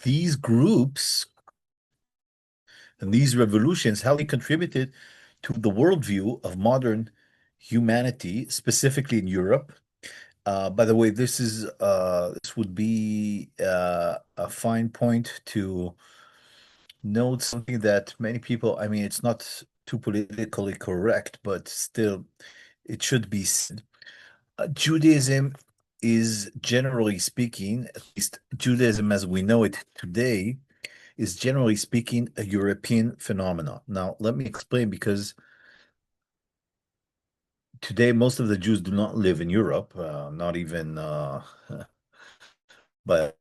these groups and these revolutions, how they contributed to the worldview of modern humanity, specifically in Europe. By the way, this would be a fine point to note something that many people, I mean, it's not too politically correct, but still, it should be said. Judaism is generally speaking, at least Judaism as we know it today, is generally speaking a European phenomenon. Now, let me explain because today most of the Jews do not live in Europe, not even by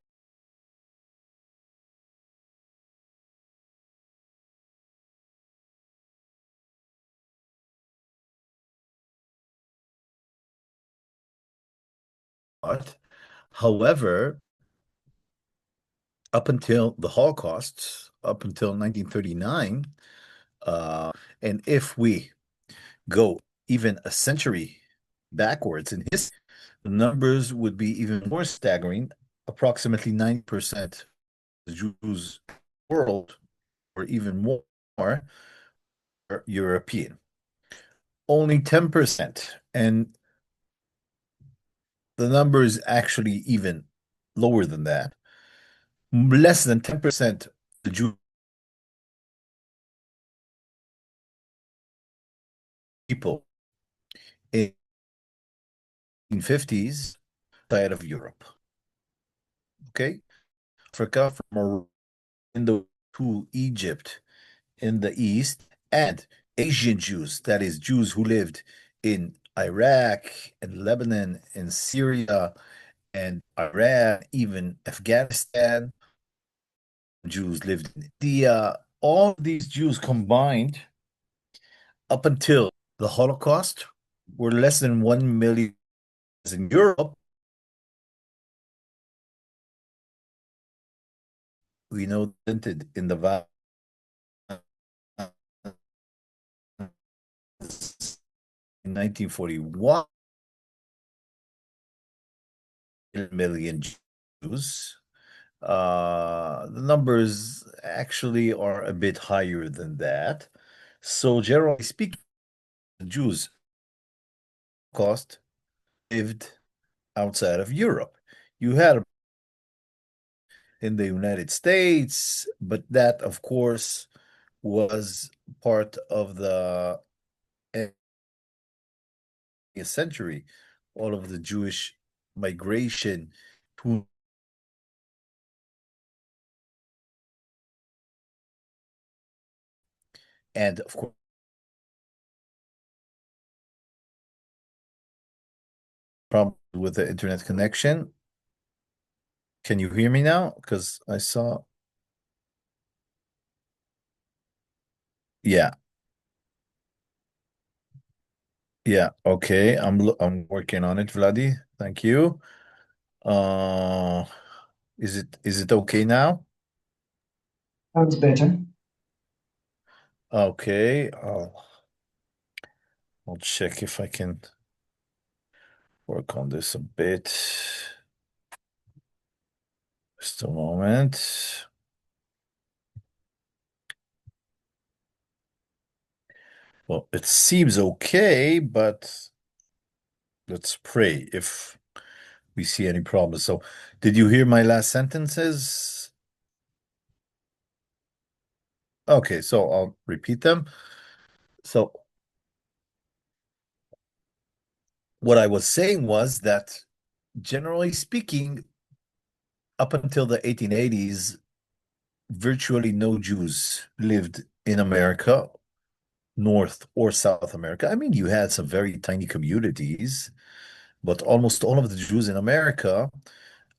lot. However, up until the Holocaust, up until 1939, and if we go even a century backwards in history, the numbers would be even more staggering. Approximately 90% of the Jews in the world, or even more, are European. Only 10%, and the number is actually even lower than that. Less than 10% of the Jewish people in the 50s outside of Europe. Okay? Africa, from Morocco to Egypt in the east, and Asian Jews, that is, Jews who lived in Iraq and Lebanon and Syria and Iran, even Afghanistan. Jews lived in India. All these Jews combined up until the Holocaust were less than 1 million in Europe. We know indented in the vast in 1941 million Jews. The numbers actually are a bit higher than that. So generally speaking, the Jews cost lived outside of Europe. You had in the United States, but that, of course, was part of the 20th century. All of the Jewish migration to and of course problem with the internet connection. Can you hear me now? Because I saw, yeah, yeah, okay. I'm working on it, Vladi. Thank you. Uh, is it okay now? Sounds better. Okay, I'll check if I can work on this a bit. Just a moment. Well, it seems okay, but let's pray if we see any problems. So, did you hear my last sentences? Okay, so I'll repeat them. So, what I was saying was that generally speaking, up until the 1880s, virtually no Jews lived in America, North or South America. I mean, you had some very tiny communities, but almost all of the Jews in America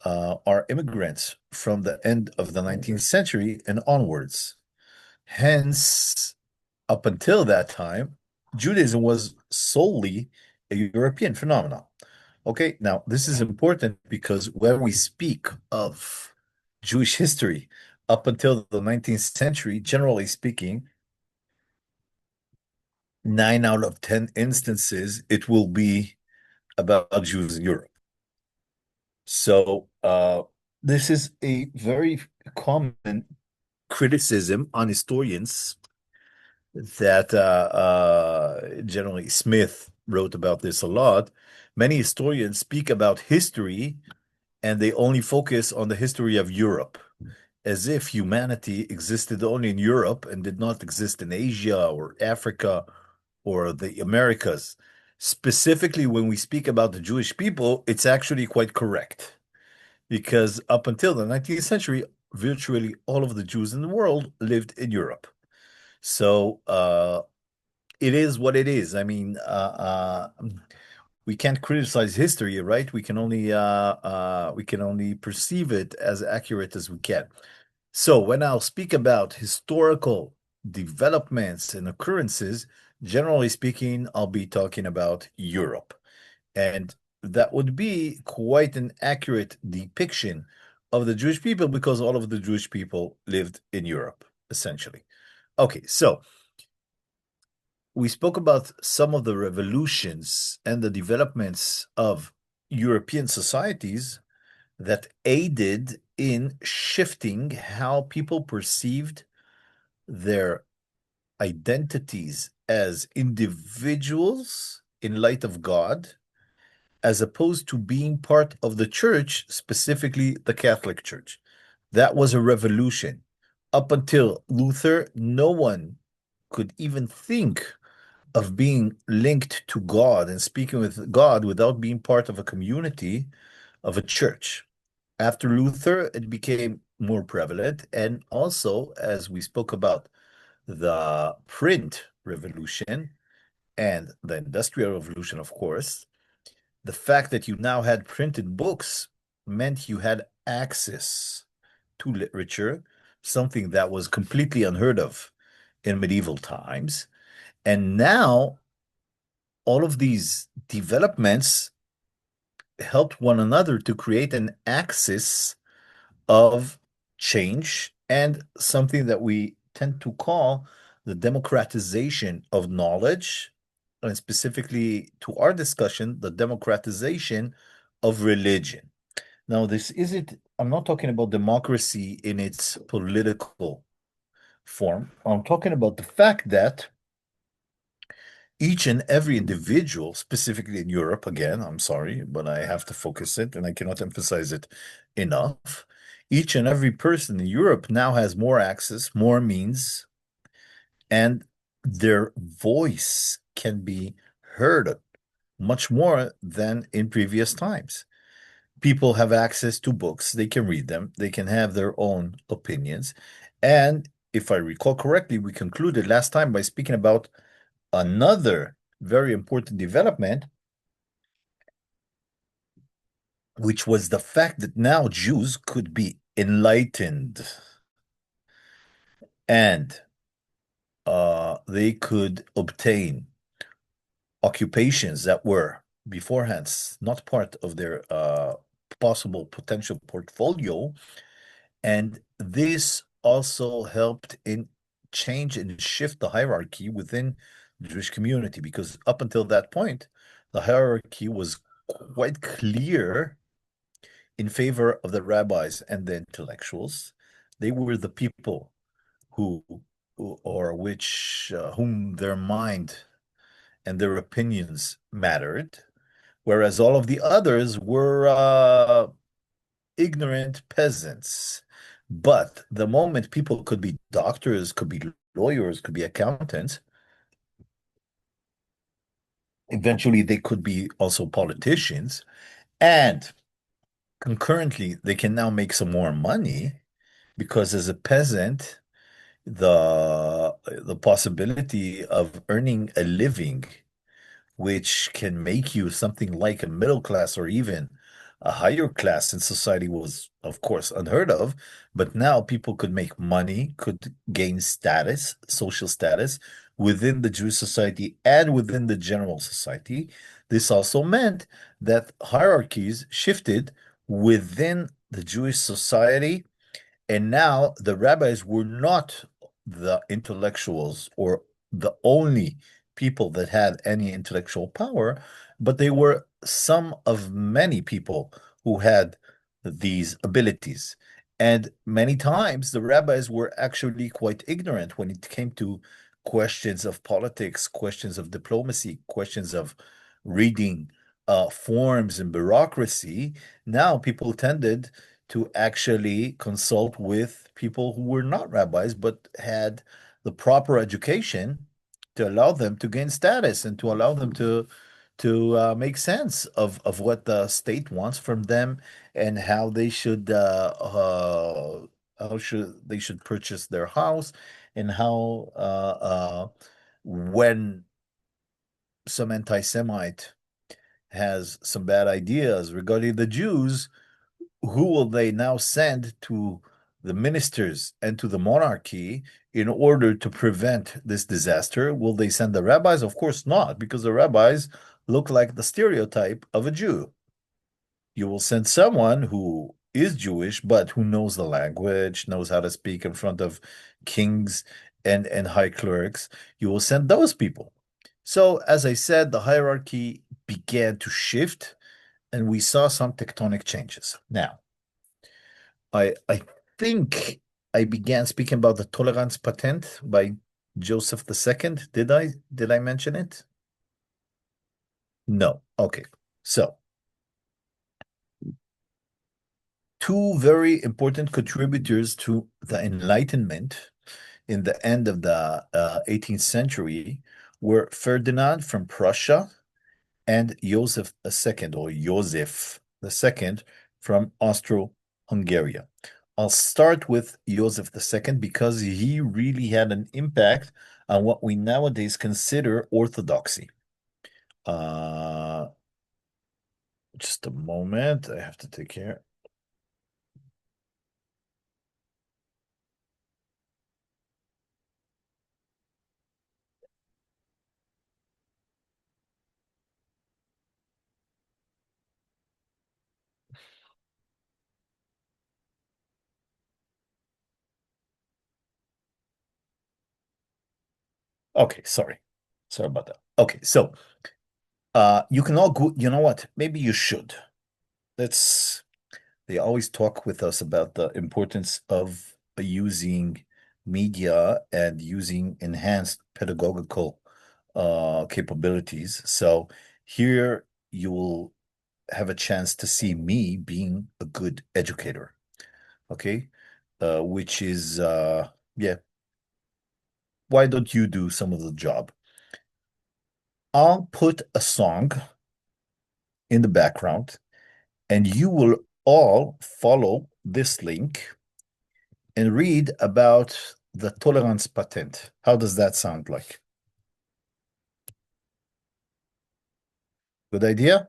are immigrants from the end of the 19th century and onwards. Hence, up until that time, Judaism was solely a European phenomenon. Okay, now this is important because when we speak of Jewish history up until the 19th century, generally speaking, 9 out of 10 instances, it will be about Jews in Europe. So this is a very common criticism on historians that generally Smith wrote about this a lot. Many historians speak about history and they only focus on the history of Europe, as if humanity existed only in Europe and did not exist in Asia or Africa or the Americas. Specifically, when we speak about the Jewish people, it's actually quite correct because up until the 19th century, virtually all of the Jews in the world lived in Europe. So it is what it is. I mean, we can't criticize history, right? We can only perceive it as accurate as we can. So when I'll speak about historical developments and occurrences, generally speaking, I'll be talking about Europe. And that would be quite an accurate depiction of the Jewish people because all of the Jewish people lived in Europe, essentially. Okay, so we spoke about some of the revolutions and the developments of European societies that aided in shifting how people perceived their identities as individuals in light of God, as opposed to being part of the church, specifically the Catholic Church. That was a revolution. Up until Luther, no one could even think of being linked to God and speaking with God without being part of a community of a church. After Luther, it became more prevalent. And also, as we spoke about the print revolution and the industrial revolution, of course, the fact that you now had printed books meant you had access to literature, something that was completely unheard of in medieval times. And now all of these developments helped one another to create an axis of change and something that we tend to call the democratization of knowledge, and specifically to our discussion, the democratization of religion. Now, this isn't, I'm not talking about democracy in its political form. I'm talking about the fact that each and every individual, specifically in Europe, again, I'm sorry, but I have to focus it and I cannot emphasize it enough. Each and every person in Europe now has more access, more means, and their voice can be heard much more than in previous times. People have access to books, they can read them, they can have their own opinions. And if I recall correctly, we concluded last time by speaking about another very important development, which was the fact that now Jews could be enlightened and they could obtain occupations that were beforehand not part of their possible potential portfolio. And this also helped in change and shift the hierarchy within the Jewish community, because up until that point, the hierarchy was quite clear in favor of the rabbis and the intellectuals. They were the people who, or which, whom their mind and their opinions mattered, whereas all of the others were ignorant peasants. But the moment people could be doctors, could be lawyers, could be accountants, eventually they could be also politicians, and concurrently they can now make some more money because as a peasant, the possibility of earning a living which can make you something like a middle class or even a higher class in society was, of course, unheard of. But now people could make money, could gain status, social status within the Jewish society and within the general society. This also meant that hierarchies shifted within the Jewish society, and now the rabbis were not the intellectuals or the only people that had any intellectual power, but they were some of many people who had these abilities. And many times the rabbis were actually quite ignorant when it came to questions of politics, questions of diplomacy, questions of reading forms and bureaucracy. Now people tended to actually consult with people who were not rabbis but had the proper education to allow them to gain status and to allow them to make sense of what the state wants from them and how should they should purchase their house and how when some anti-Semite has some bad ideas regarding the Jews, who will they now send to the ministers and to the monarchy in order to prevent this disaster? Will they send the rabbis? Of course not, because the rabbis look like the stereotype of a Jew. You will send someone who is Jewish, but who knows the language, knows how to speak in front of kings and high clerics. You will send those people. So, as I said, the hierarchy began to shift, and we saw some tectonic changes. Now, I think I began speaking about the tolerance patent by Joseph II. Did I mention it? No. Okay. So, two very important contributors to the Enlightenment in the end of the 18th century were Ferdinand from Prussia and Joseph II, or Joseph II from Austro-Hungary. I'll start with Joseph II because he really had an impact on what we nowadays consider orthodoxy. Uh, just a moment, I have to take care. Okay, sorry. Sorry about that. Okay, so you can all go, you know what? Maybe you should. Let's They always talk with us about the importance of using media and using enhanced pedagogical capabilities. So here you will have a chance to see me being a good educator, okay? Which is, yeah, why don't you do some of the job? I'll put a song in the background and you will all follow this link and read about the tolerance patent. How does that sound like? Good idea?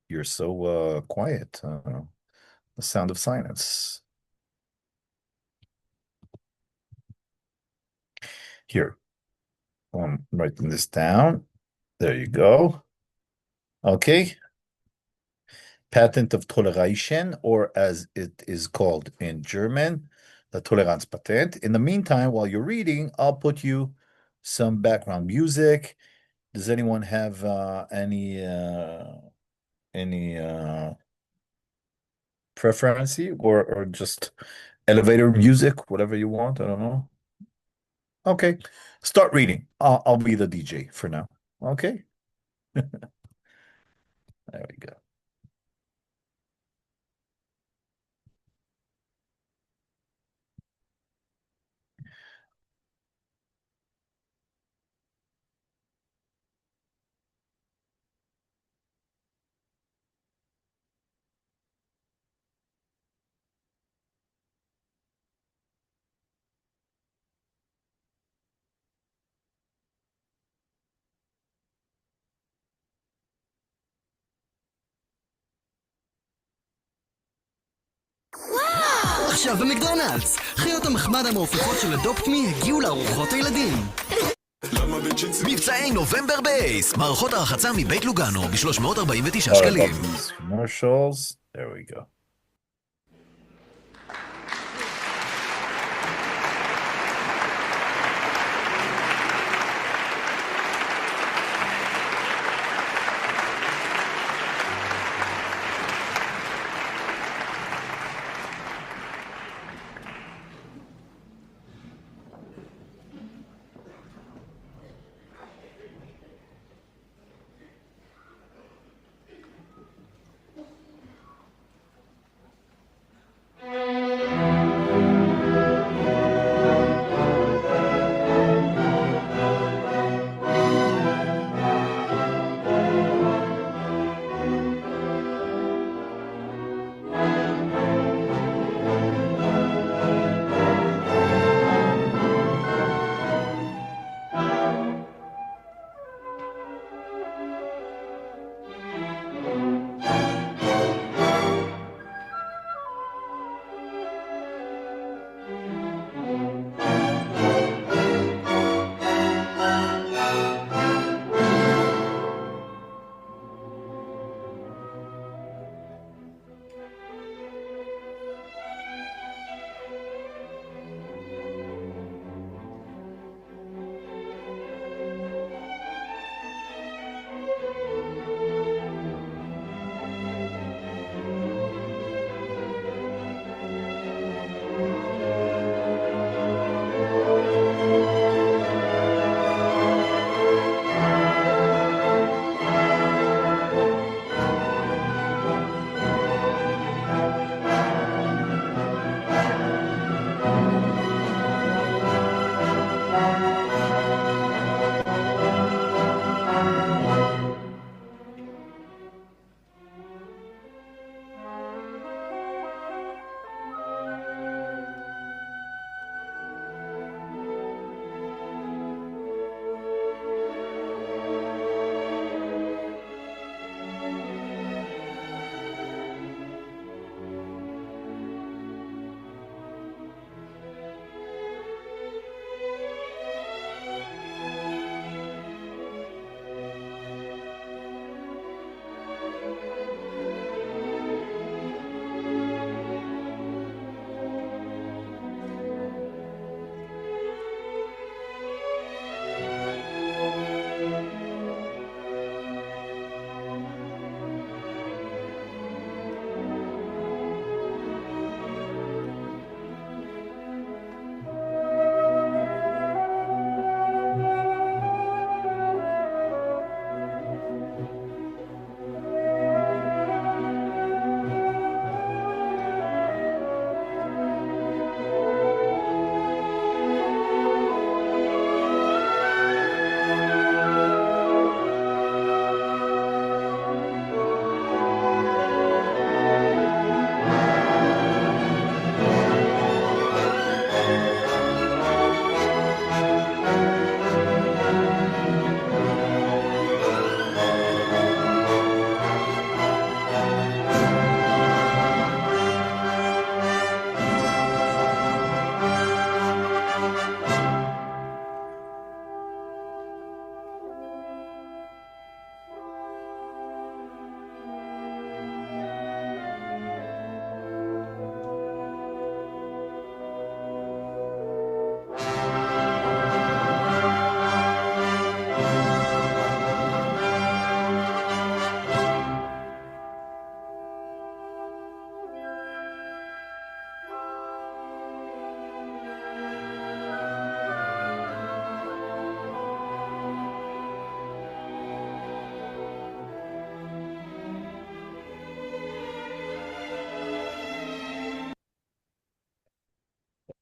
You're so quiet. The sound of silence. Here, I'm writing this down. There you go. Okay. Patent of Toleration, or as it is called in German, the Toleranzpatent. In the meantime, while you're reading, I'll put you some background music. Does anyone have any preference or just elevator music, whatever you want? I don't know. Okay, start reading. I'll be the DJ for now. Okay, there we go. עכשיו במקדונלדס, חיות המחמד המעופפות של אדופט-מי הגיעו לארוחות הילדים. מבצעי נובמבר בייס, מערכות הרחצה מבית לוגנו ב-349 Sorry שקלים. about these commercials. There we go.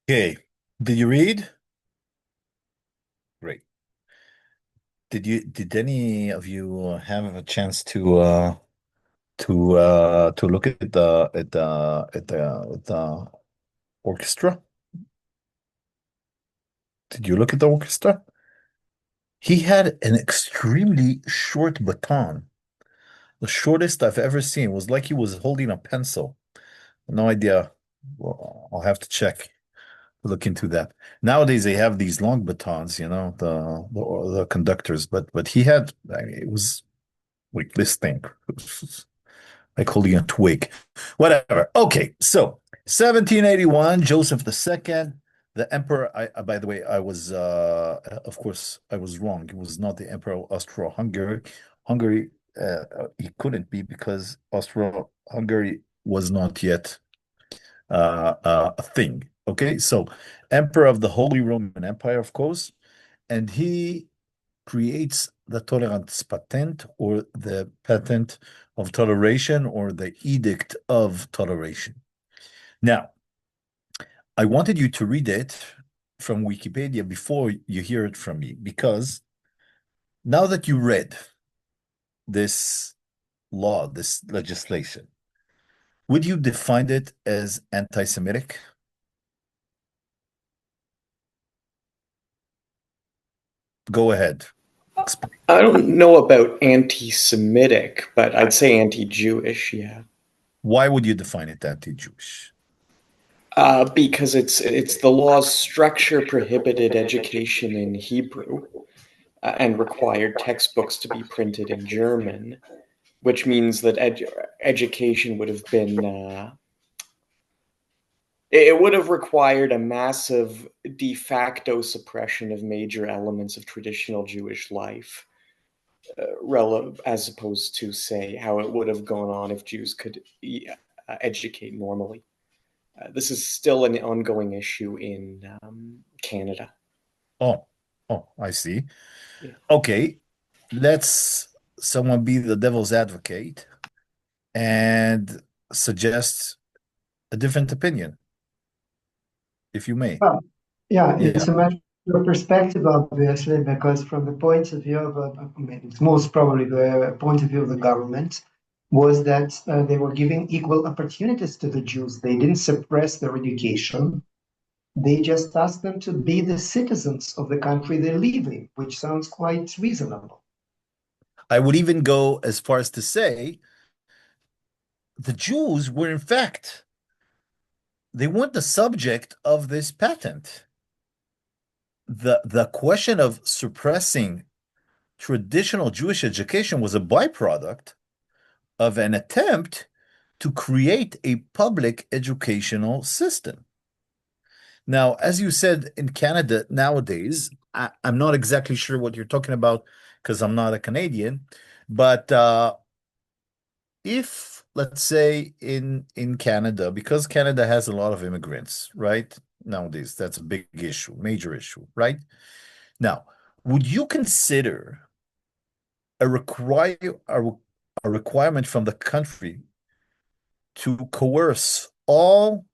Okay. Did you read? Great. Did any of you have a chance to look at the orchestra? Did you look at the orchestra? He had an extremely short baton. The shortest I've ever seen. It was like he was holding a pencil. No idea. Well, I'll have to look into that. Nowadays they have these long batons, the conductors, but he had, I mean, it was like this thing. It was like holding a twig. Whatever. Okay, so 1781, Joseph II, the emperor. By the way, of course, I was wrong. He was not the emperor of Austro-Hungary. Hungary, he couldn't be because Austro-Hungary was not yet a thing. Okay, so emperor of the Holy Roman Empire, of course, and he creates the tolerance patent or the patent of toleration or the edict of toleration. Now, I wanted you to read it from Wikipedia before you hear it from me, because now that you read this law, this legislation, would you define it as anti-Semitic? Go ahead. Explain. I don't know about anti-Semitic, but I'd say anti-Jewish, yeah. Why would you define it anti-Jewish? Because it's the law's structure prohibited education in Hebrew and required textbooks to be printed in German, which means that education would have been it would have required a massive de facto suppression of major elements of traditional Jewish life, as opposed to, say, how it would have gone on if Jews could educate normally. This is still an ongoing issue in Canada. Oh, I see. Yeah. Okay, let's someone be the devil's advocate and suggest a different opinion, if you may. Well, yeah, Yeah. it's a matter of perspective, obviously, because from the point of view of, I mean, it's most probably the point of view of the government, was that they were giving equal opportunities to the Jews. They didn't suppress their education. They just asked them to be the citizens of the country they live in, which sounds quite reasonable. I would even go as far as to say the Jews were, in fact, they weren't the subject of this patent. The question of suppressing traditional Jewish education was a byproduct of an attempt to create a public educational system. Now, as you said, in Canada nowadays, I'm not exactly sure what you're talking about because I'm not a Canadian, but if, let's say, in Canada, because Canada has a lot of immigrants, right? Nowadays, that's a big issue, major issue, right? Now, would you consider a require a requirement from the country to coerce all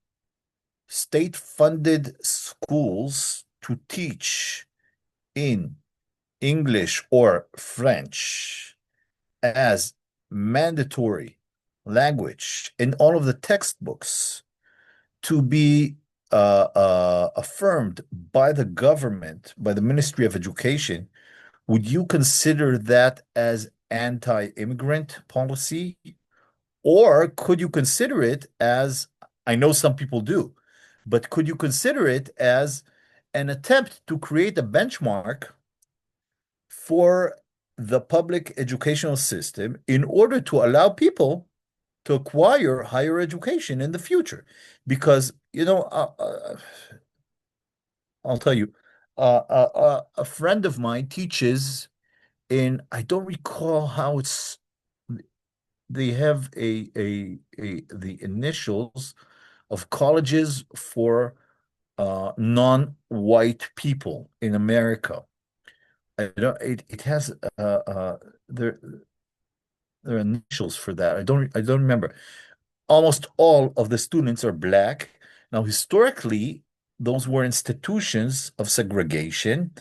state-funded schools to teach in English or French as mandatory language in all of the textbooks to be affirmed by the government, by the Ministry of Education? Would you consider that as anti-immigrant policy? Or could you consider it as, I know some people do, but could you consider it as an attempt to create a benchmark for the public educational system in order to allow people to acquire higher education in the future? Because, I'll tell you, a friend of mine teaches in, I don't recall how it's, they have the initials of colleges for non-white people in America. I don't. It has there there are initials for that. I don't remember. Almost all of the students are black. Now, historically, those were institutions of segregation,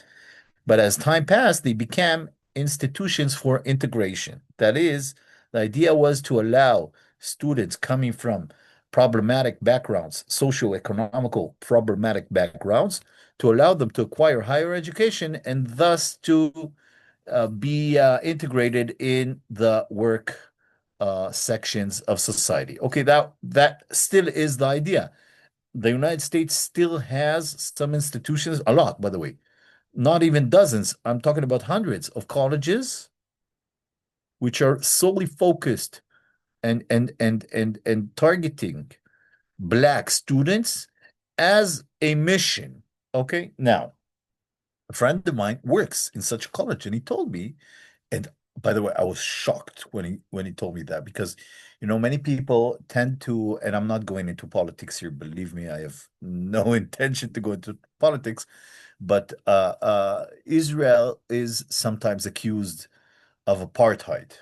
but as time passed, they became institutions for integration. That is, the idea was to allow students coming from problematic backgrounds, socio-economical problematic backgrounds, to allow them to acquire higher education and thus to be integrated in the work sections of society. Okay, that still is the idea. The United States still has some institutions, a lot, by the way, not even dozens. I'm talking about hundreds of colleges which are solely focused and targeting Black students as a mission. Okay, now a friend of mine works in such a college, and he told me, and by the way, I was shocked when he told me that because many people tend to, and I'm not going into politics here, believe me, I have no intention to go into politics, but Israel is sometimes accused of apartheid,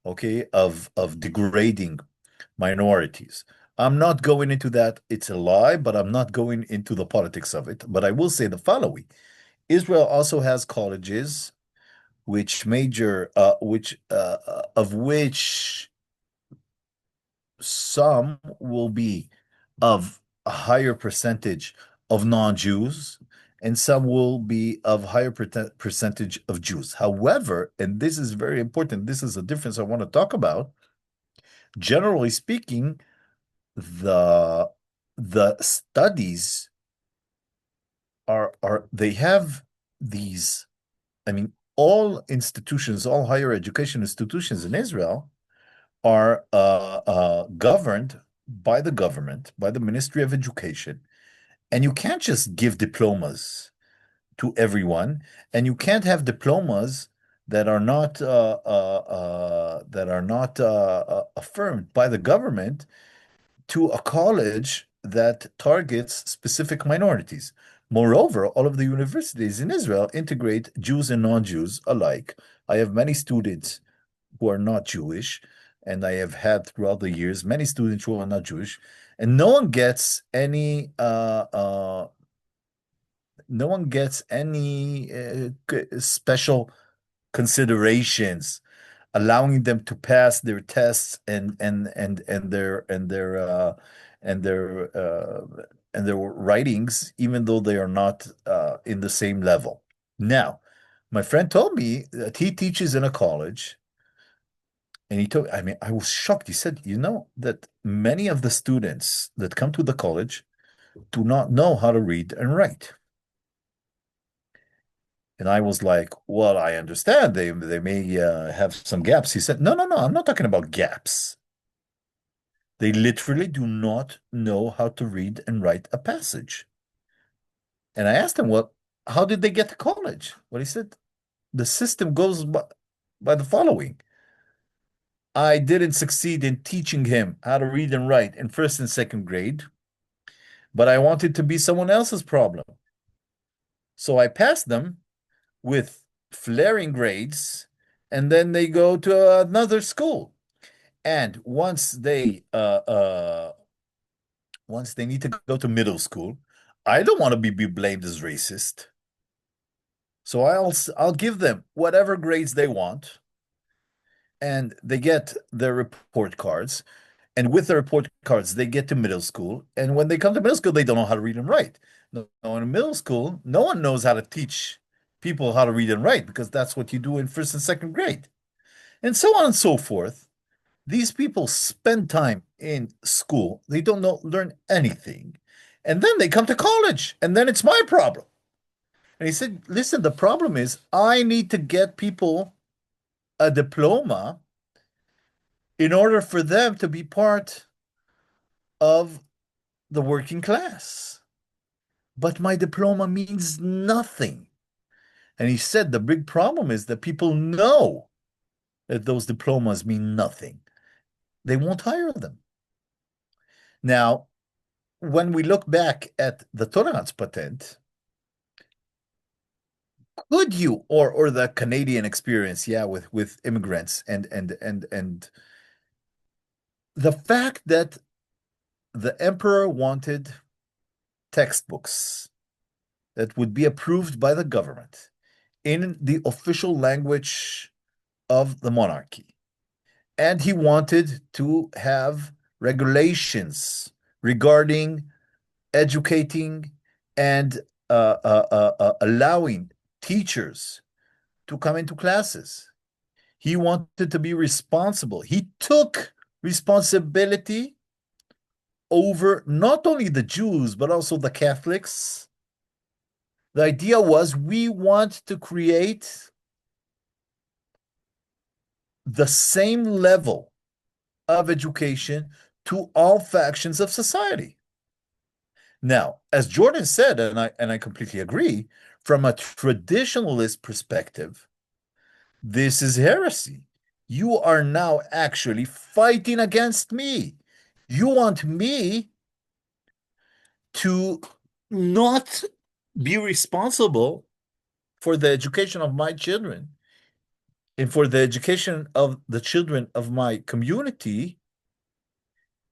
okay, of degrading minorities. I'm not going into that. It's a lie, but I'm not going into the politics of it. But I will say the following. Israel also has colleges which major which of which some will be of a higher percentage of non-Jews and some will be of higher percentage of Jews. However, and this is very important, this is a difference I want to talk about. Generally speaking, the studies are they have these, I mean, all institutions, all higher education institutions in Israel are governed by the government, by the Ministry of Education, and you can't just give diplomas to everyone, and you can't have diplomas that are not affirmed by the government to a college that targets specific minorities. Moreover, all of the universities in Israel integrate Jews and non-Jews alike. I have many students who are not Jewish, and I have had throughout the years many students who are not Jewish, and no one gets any special considerations, allowing them to pass their tests and their and their writings, even though they are not in the same level. Now, my friend told me that he teaches in a college, and he told, I mean, I was shocked. He said, that many of the students that come to the college do not know how to read and write. And I was like, well, I understand they may have some gaps. He said, no, no, no, I'm not talking about gaps. They literally do not know how to read and write a passage. And I asked him, well, how did they get to college? Well, he said, the system goes by the following. I didn't succeed in teaching him how to read and write in first and second grade, but I wanted to be someone else's problem. So I passed them with flaring grades, and then they go to another school. And once they need to go to middle school, I don't want to be blamed as racist. So I'll give them whatever grades they want, and they get their report cards. And with the report cards, they get to middle school. And when they come to middle school, they don't know how to read and write. No, in middle school, no one knows how to teach people how to read and write because that's what you do in first and second grade. And so on and so forth. These people spend time in school. They don't learn anything. And then they come to college, and then it's my problem. And he said, listen, the problem is I need to get people a diploma in order for them to be part of the working class. But my diploma means nothing. And he said the big problem is that people know that those diplomas mean nothing. They won't hire them. Now, when we look back at the tolerance patent, could you or the Canadian experience, yeah, with immigrants and the fact that the emperor wanted textbooks that would be approved by the government in the official language of the monarchy. And he wanted to have regulations regarding educating and allowing teachers to come into classes. He wanted to be responsible. He took responsibility over not only the Jews, but also the Catholics. The idea was we want to create the same level of education to all factions of society. Now, as Jordan said, and I completely agree, from a traditionalist perspective, this is heresy. You are now actually fighting against me. You want me to not be responsible for the education of my children and for the education of the children of my community,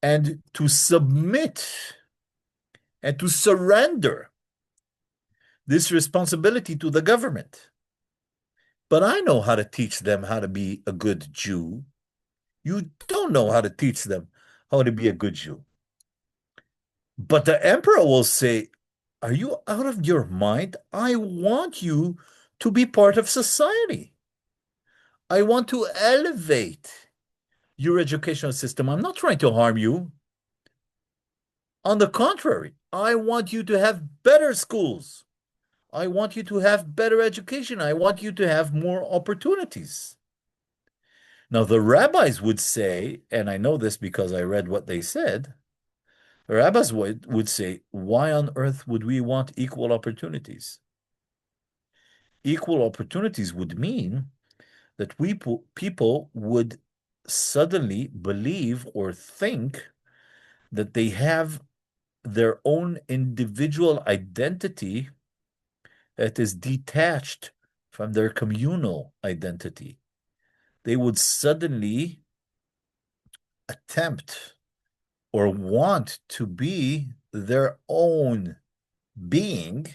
and to submit and to surrender this responsibility to the government. But I know how to teach them how to be a good Jew. You don't know how to teach them how to be a good Jew. But the emperor will say, are you out of your mind? I want you to be part of society. I want to elevate your educational system. I'm not trying to harm you. On the contrary, I want you to have better schools. I want you to have better education. I want you to have more opportunities. Now, the rabbis would say, and I know this because I read what they said, the rabbis would say, why on earth would we want equal opportunities? Equal opportunities would mean that people would suddenly believe or think that they have their own individual identity that is detached from their communal identity. They would suddenly attempt or want to be their own being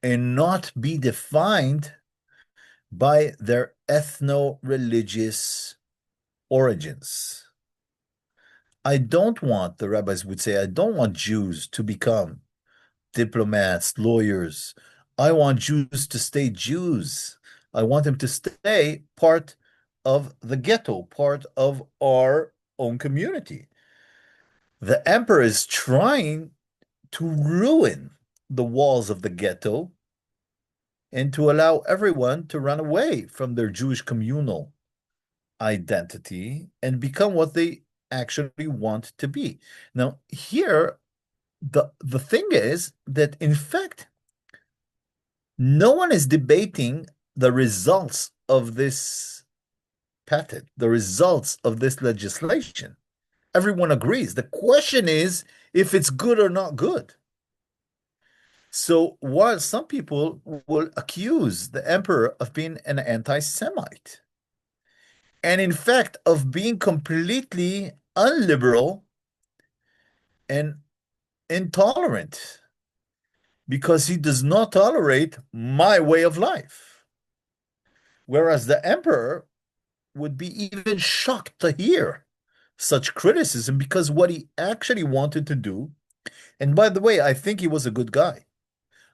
and not be defined by their ethno-religious origins. I don't want, the rabbis would say, I don't want Jews to become diplomats, lawyers. I want Jews to stay Jews. I want them to stay part of the ghetto, part of our own community. The emperor is trying to ruin the walls of the ghetto and to allow everyone to run away from their Jewish communal identity and become what they actually want to be. Now, here, the thing is that, in fact, no one is debating the results of this patent, the results of this legislation. Everyone agrees. The question is if it's good or not good. So while some people will accuse the emperor of being an anti-Semite, and in fact of being completely unliberal and intolerant, because he does not tolerate my way of life. Whereas the emperor would be even shocked to hear such criticism, because what he actually wanted to do, and by the way, I think he was a good guy.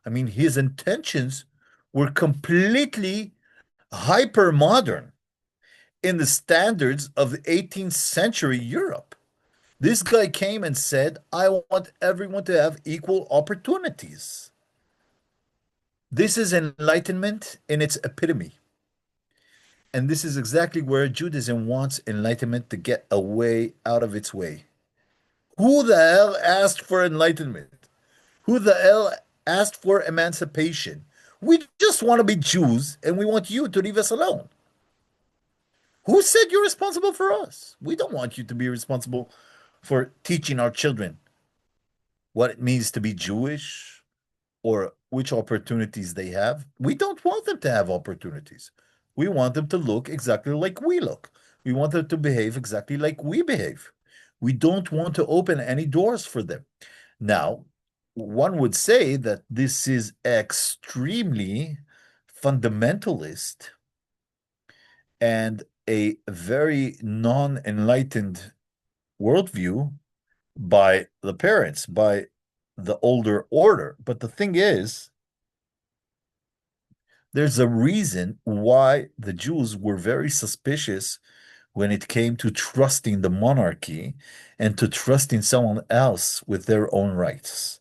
I mean, his intentions were completely hyper modern in the standards of the 18th century Europe. This guy came and said, I want everyone to have equal opportunities. This is enlightenment in its epitome. And this is exactly where Judaism wants enlightenment to get away out of its way. Who the hell asked for enlightenment? Who the hell asked for emancipation? We just want to be Jews and we want you to leave us alone. Who said you're responsible for us? We don't want you to be responsible for teaching our children what it means to be Jewish or which opportunities they have. We don't want them to have opportunities. We want them to look exactly like we look. We want them to behave exactly like we behave. We don't want to open any doors for them. Now, one would say that this is extremely fundamentalist and a very non-enlightened worldview by the parents, by the older order. But the thing is, there's a reason why the Jews were very suspicious when it came to trusting the monarchy and to trusting someone else with their own rights.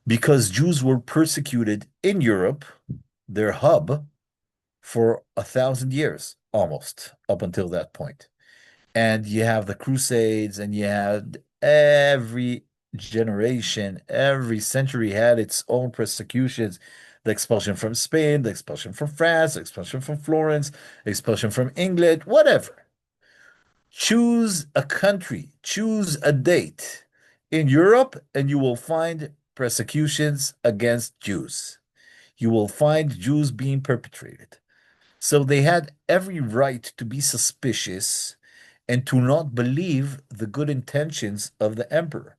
Because Jews were persecuted in Europe, their hub, for 1,000 years, almost, up until that point. And you have the Crusades, and you had every generation, every century had its own persecutions. The expulsion from Spain, the expulsion from France, the expulsion from Florence, expulsion from England, whatever. Choose a country, choose a date in Europe, and you will find persecutions against Jews. You will find Jews being perpetrated. So they had every right to be suspicious and to not believe the good intentions of the emperor.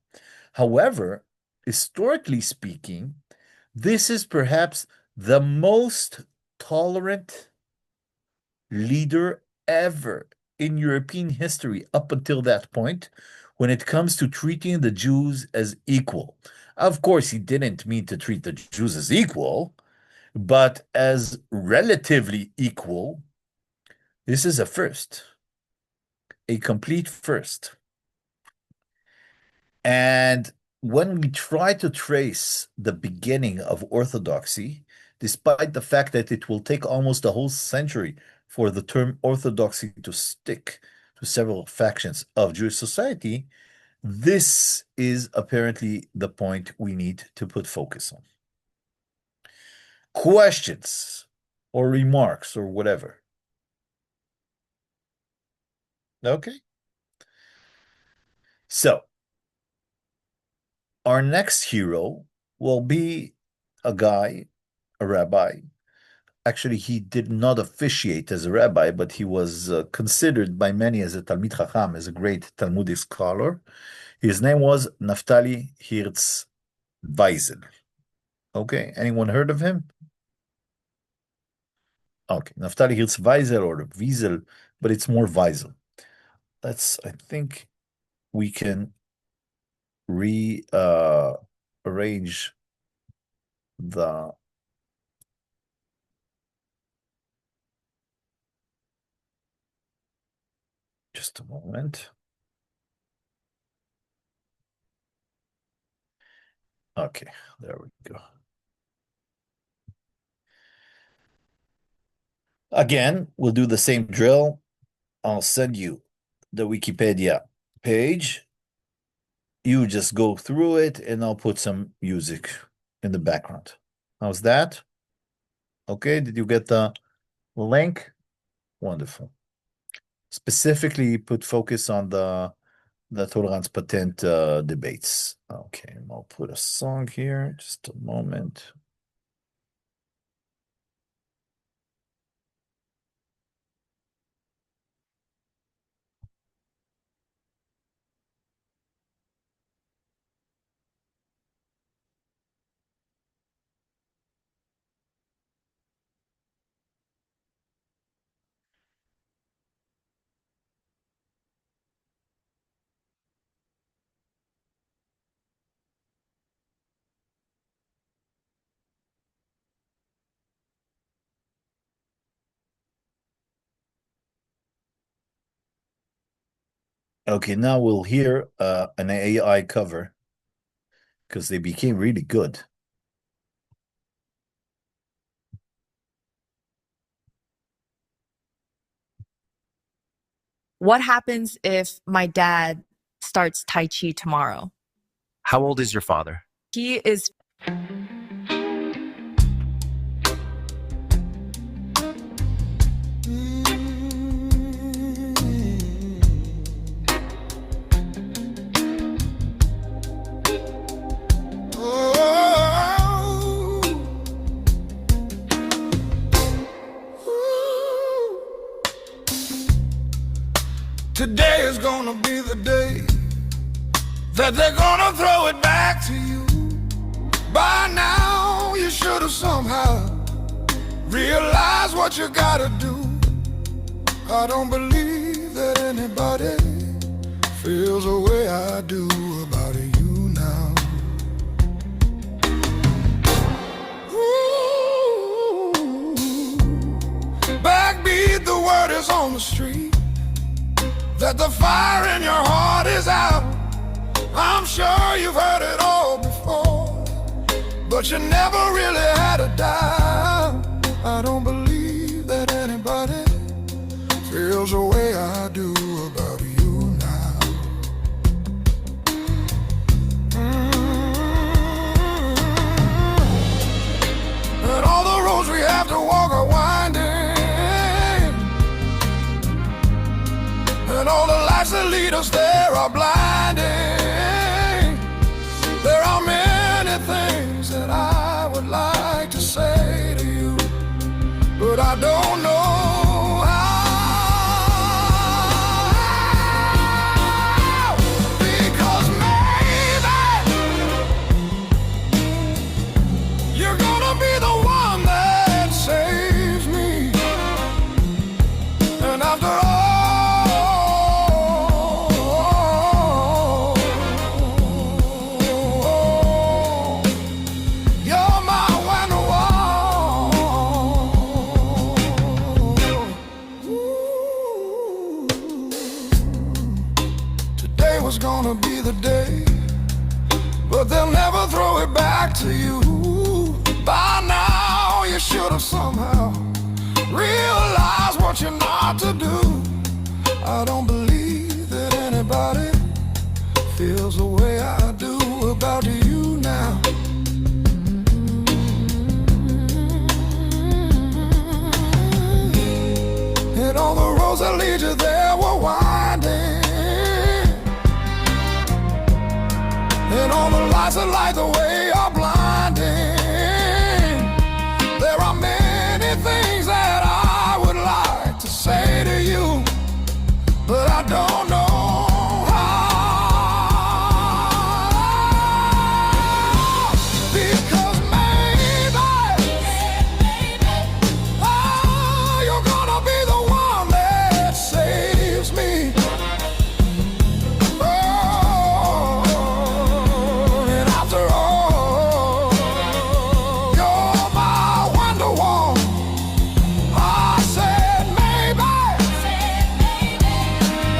However, historically speaking, this is perhaps the most tolerant leader ever in European history up until that point when it comes to treating the Jews as equal. Of course, he didn't mean to treat the Jews as equal, but as relatively equal. This is a first, a complete first. And when we try to trace the beginning of Orthodoxy, despite the fact that it will take almost a whole century for the term Orthodoxy to stick to several factions of Jewish society, this is apparently the point we need to put focus on. Questions or remarks or whatever? Okay. So, our next hero will be a guy, a rabbi. Actually, he did not officiate as a rabbi, but he was considered by many as a Talmid Chacham, as a great Talmudic scholar. His name was Naftali Hirtz Weisel. Okay, anyone heard of him? Okay, Naftali Hirtz Weisel or Wiesel, but it's more Weisel. I think we can rearrange the just a moment. Okay, there we go. Again, we'll do the same drill. I'll send you the Wikipedia page. You just go through it, and I'll put some music in the background. How's that? Okay, did you get the link? Wonderful. Specifically, put focus on the tolerance patent debates. Okay, I'll put a song here. Just a moment. Okay, now we'll hear an AI cover because they became really good. What happens if my dad starts Tai Chi tomorrow? How old is your father? He is Today is gonna be the day that they're gonna throw it back to you. By now you should have somehow realized what you gotta do. I don't believe that anybody feels the way I do about you now. Ooh, backbeat, the word is on the street that the fire in your heart is out. I'm sure you've heard it all before, but you never really had a doubt. I don't believe that anybody feels the way I do about you now. And all the roads we have to walk are winding, and all the lights that lead us there are blinding. There are many things that I would like to say to you, but I don't know how, because maybe you're gonna be the one that saves me. And after all, you're my wonderwall. Ooh, today was gonna be the day, but they'll never throw it back to you. By now you should have somehow realized what you're not to do. I don't believe that anybody feels the way I do about you now. And all the roads that lead you there were winding, and all the lights that light the way are blinding. There are many things that I would like to say to you, but I don't know how, because maybe, oh, you're gonna be the one that saves me. Oh, and after all, you're my wonderwall. I said maybe,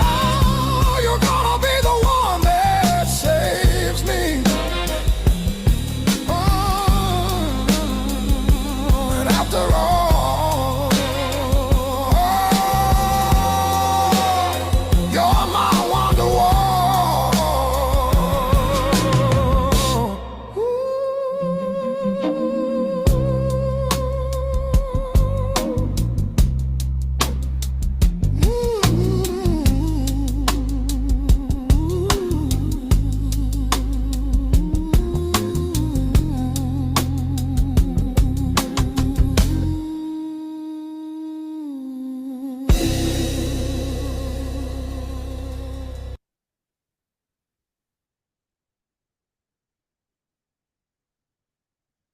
oh, you're gonna be the one that saves me. Oh, and after all, you're my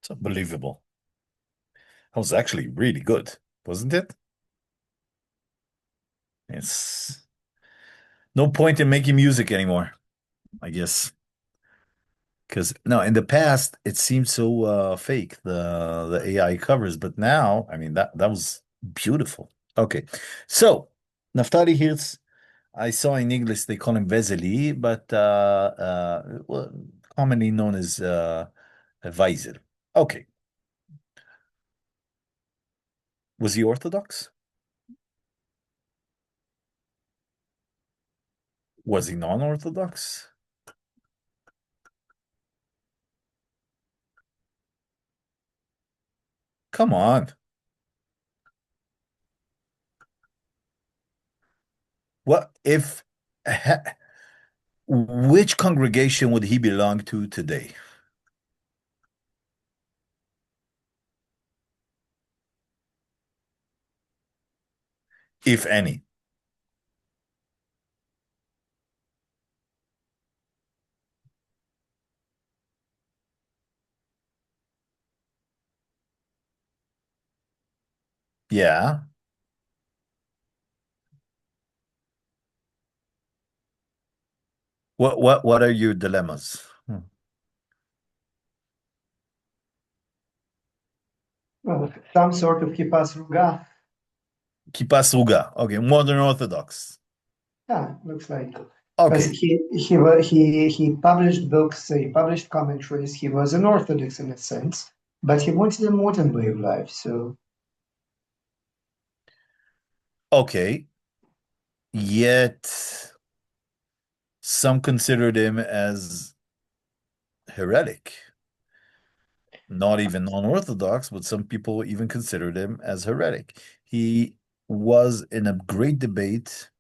It's unbelievable. That was actually really good, wasn't it? It's no point in making music anymore, I guess. Because no, in the past it seemed so fake, the AI covers, but now, I mean that was beautiful. Okay. So Naftali Hills, I saw in English they call him Vesely, but well, commonly known as Weisel. Okay. Was he Orthodox? Was he non-Orthodox? Come on. What if which congregation would he belong to today, if any? Yeah. What are your dilemmas? Some sort of kippah sruga. Kippa Sruga. Okay, modern Orthodox. Yeah, looks like. Because Okay. he published books, he published commentaries. He was an Orthodox in a sense, but he wanted a modern way of life. So Okay. Yet some considered him as heretic. Not even non-Orthodox, but some people even considered him as heretic. He was in a great debate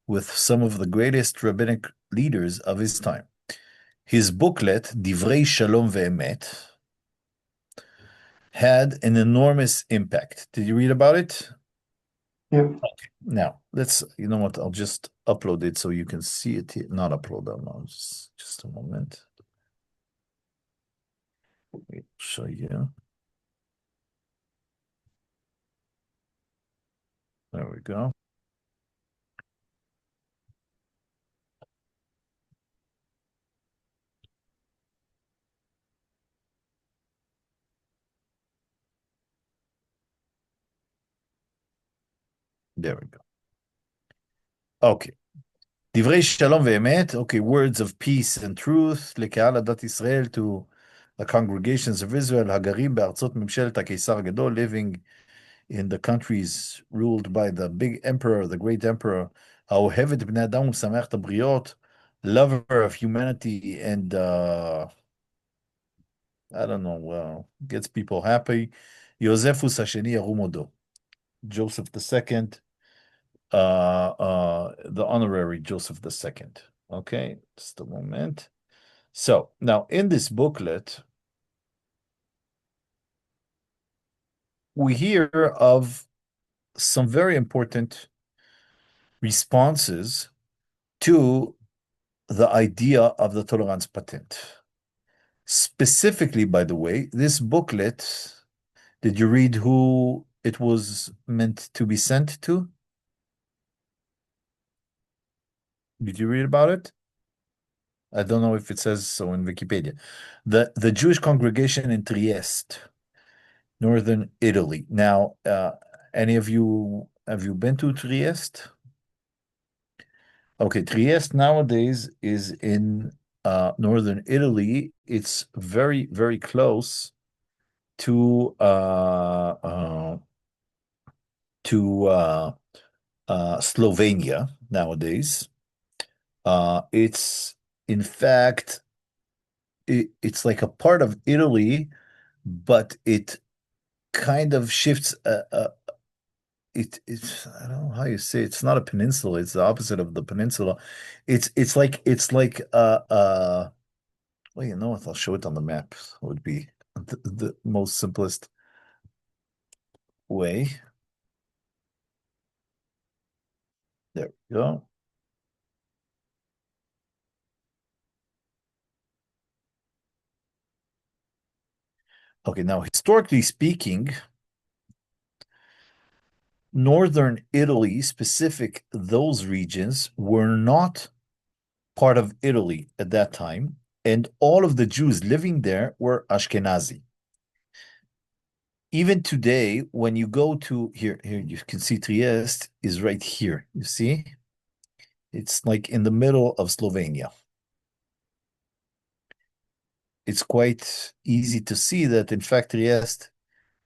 with some of the greatest rabbinic leaders of his time. His booklet, Divrei Shalom Ve'emet, had an enormous impact. Did you read about it? yeah, Okay. Now, you know what? I'll just upload it so you can see it here. Not upload, no, just a moment. Let me show you. There we go. There we go. Okay. דברי שלום ואמת, okay, words of peace and truth, לקהל עדת ישראל, to the congregations of Israel, הגרים בארצות ממשלת הקיסר הגדול, living in the countries ruled by the big emperor, the great emperor, האוהב את בני אדם ומשמח את הבריות, lover of humanity and, I don't know, gets people happy, יוזפוס השני ירום הודו, Joseph II, the honorary Joseph II. Okay, just a moment. So now in this booklet, we hear of some very important responses to the idea of the tolerance patent. Specifically, by the way, this booklet, did you read who it was meant to be sent to? Did you read about it? I don't know if it says so in Wikipedia. The Jewish congregation in Trieste, northern Italy. Now, any of you have you been to Trieste? Okay, Trieste nowadays is in northern Italy. It's very, very close to Slovenia nowadays. It's in fact it's like a part of Italy, but it kind of shifts. It's I don't know how you say it. It's not a peninsula. It's the opposite of the peninsula. It's like well, you know what? I'll show it on the map. It would be the most simplest way. There we go. Okay, now historically speaking, northern Italy, specific those regions were not part of Italy at that time, and all of the Jews living there were Ashkenazi. Even today, when you go to here, you can see Trieste is right here. You see, it's like in the middle of Slovenia. It's quite easy to see that, in fact, Trieste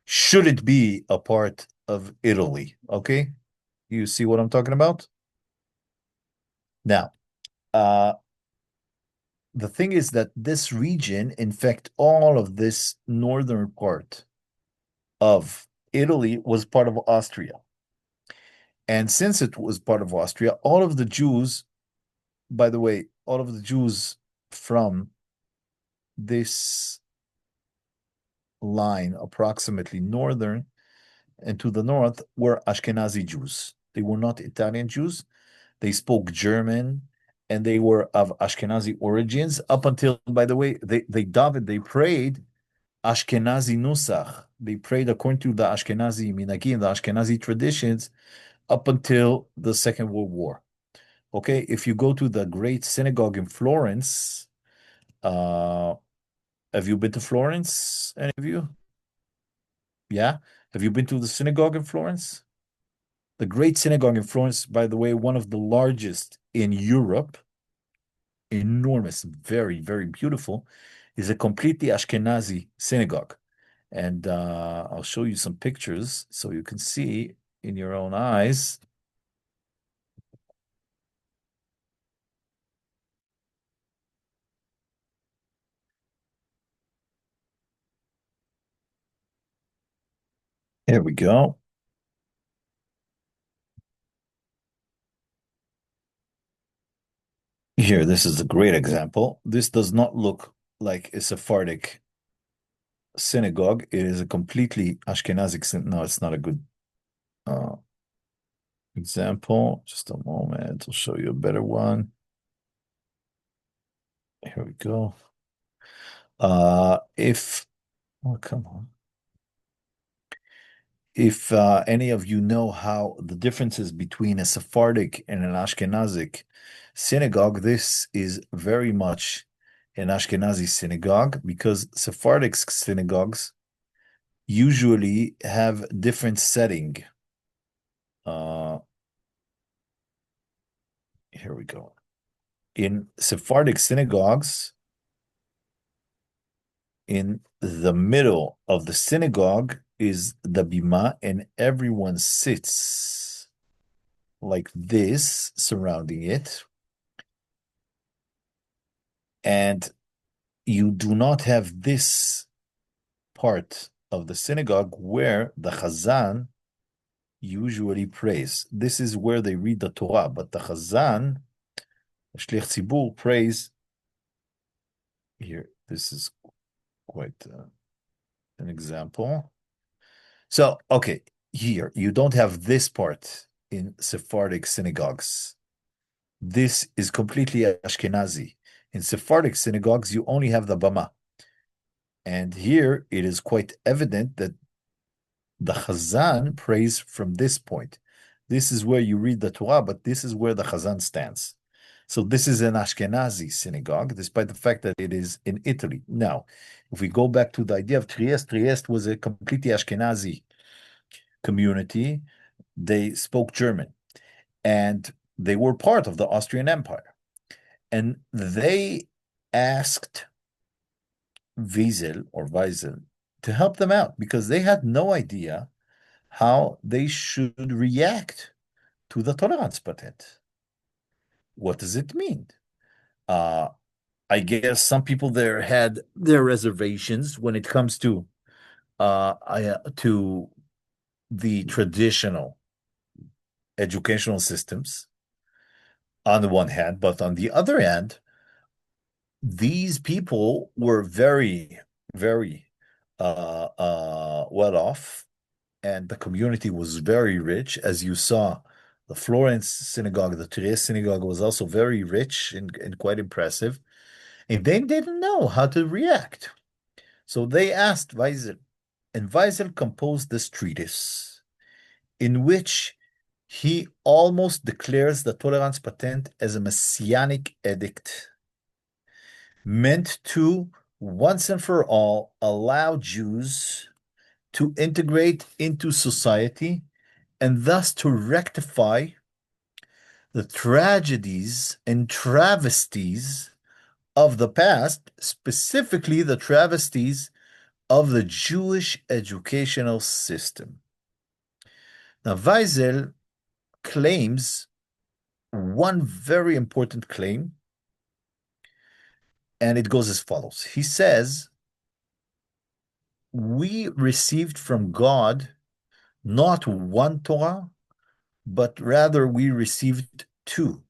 shouldn't be a part of Italy. Okay, you see what I'm talking about? Now, the thing is that this region, in fact, all of this northern part of Italy was part of Austria. And since it was part of Austria, all of the Jews, by the way, all of the Jews from this line, approximately northern and to the north, were Ashkenazi Jews. They were not Italian Jews. They spoke German and they were of Ashkenazi origins up until, by the way, they prayed Ashkenazi Nusach. They prayed according to the Ashkenazi minhagim, the Ashkenazi traditions, up until the Second World War. Okay, if you go to the Great Synagogue in Florence, have you been to Florence, any of you? Yeah? Have you been to the synagogue in Florence? The Great Synagogue in Florence, by the way, one of the largest in Europe, enormous, very, very beautiful, is a completely Ashkenazi synagogue. And I'll show you some pictures so you can see in your own eyes. Here we go. Here, this is a great example. This does not look like a Sephardic synagogue. It is a completely Ashkenazic synagogue. No, it's not a good example. Just a moment. I'll show you a better one. Here we go. Oh, come on. If any of you know how the differences between a Sephardic and an Ashkenazic synagogue, this is very much an Ashkenazi synagogue because Sephardic synagogues usually have different setting. Here we go. In Sephardic synagogues, in the middle of the synagogue is the bima, and everyone sits like this, surrounding it. And you do not have this part of the synagogue where the Chazan usually prays. This is where they read the Torah, but the Chazan, the Shliach Tzibur, prays here. This is quite an example. So, okay, here, you don't have this part in Sephardic synagogues. This is completely Ashkenazi. In Sephardic synagogues, you only have the Bama. And here, it is quite evident that the Chazan prays from this point. This is where you read the Torah, but this is where the Chazan stands. So this is an Ashkenazi synagogue, despite the fact that it is in Italy. Now, if we go back to the idea of Trieste, Trieste was a completely Ashkenazi community. They spoke German, and they were part of the Austrian Empire. And they asked Wiesel to help them out because they had no idea how they should react to the tolerance patent. What does it mean? I guess some people there had their reservations when it comes to the traditional educational systems on the one hand, but on the other hand, these people were very, very well off, and the community was very rich. As you saw, the Florence synagogue, the Trieste synagogue was also very rich and quite impressive. And they didn't know how to react. So they asked Wiesel, and Wiesel composed this treatise in which he almost declares the tolerance patent as a messianic edict meant to, once and for all, allow Jews to integrate into society and thus to rectify the tragedies and travesties of the past, specifically the travesties of the Jewish educational system. Now, Wiesel claims one very important claim, and it goes as follows. He says, we received from God not one Torah, but rather we received two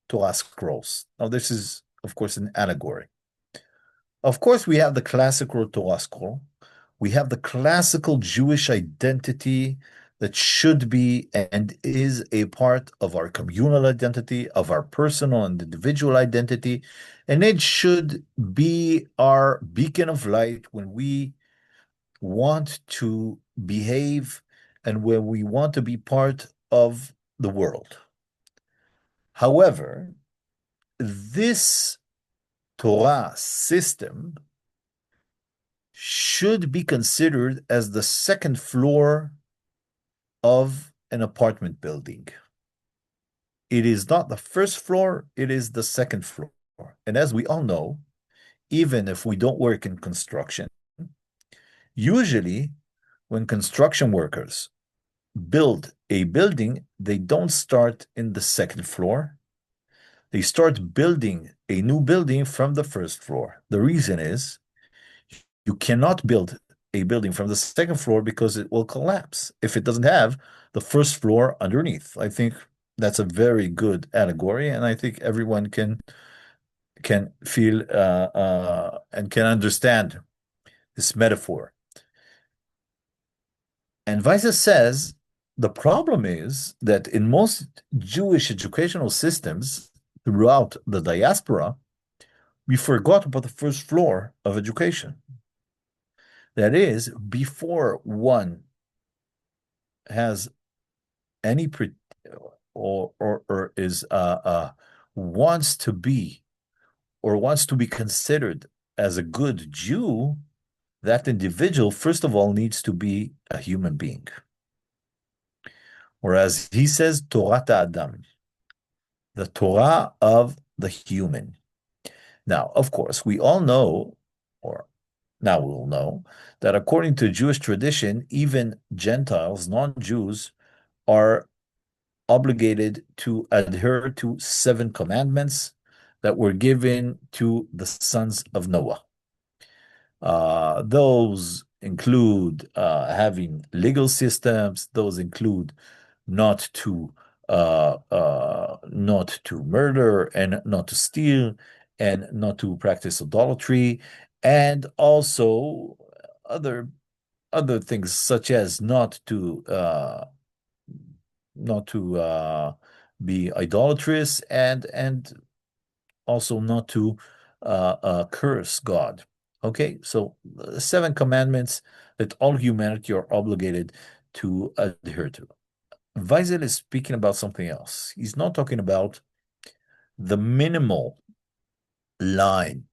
Torah scrolls. Now, this is, of course, an allegory. Of course, we have the classical Torah scroll. We have the classical Jewish identity that should be and is a part of our communal identity, of our personal and individual identity, and it should be our beacon of light when we want to behave and where we want to be part of the world. However, this Torah system should be considered as the second floor of an apartment building. It is not the first floor, it is the second floor. And as we all know, even if we don't work in construction, usually when construction workers build a building, they don't start in the second floor. They start building a new building from the first floor. The reason is you cannot build a building from the second floor because it will collapse if it doesn't have the first floor underneath. I think that's a very good allegory, and I think everyone can feel and can understand this metaphor. And Weiser says the problem is that in most Jewish educational systems throughout the diaspora, we forgot about the first floor of education. That is, before one has any or is wants to be or wants to be considered as a good Jew, that individual, first of all, needs to be a human being. Whereas he says, Torah Adam, the Torah of the human. Now, of course, we all know, or now we'll know, that according to Jewish tradition, even Gentiles, non-Jews, are obligated to adhere to 7 commandments that were given to the sons of Noah. Those include having legal systems. Those include not to murder and not to steal and not to practice idolatry, and also other things such as not to be idolatrous and also not to curse God. Okay, so 7 commandments that all humanity are obligated to adhere to. Weisel is speaking about something else. He's not talking about the minimal line,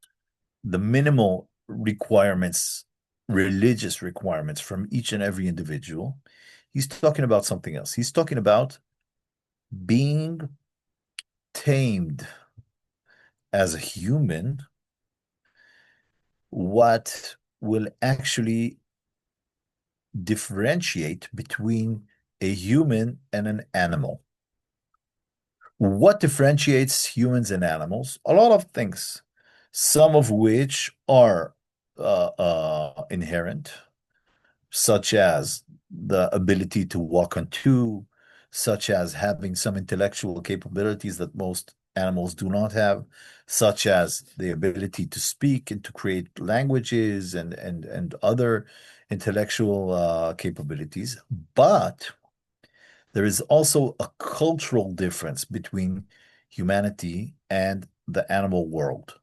the minimal requirements, religious requirements from each and every individual. He's talking about something else. He's talking about being tamed as a human, what will actually differentiate between a human and an animal. What differentiates humans and animals? A lot of things, some of which are inherent, such as the ability to walk on two, such as having some intellectual capabilities that most animals do not have, such as the ability to speak and to create languages and other intellectual capabilities. But there is also a cultural difference between humanity and the animal world.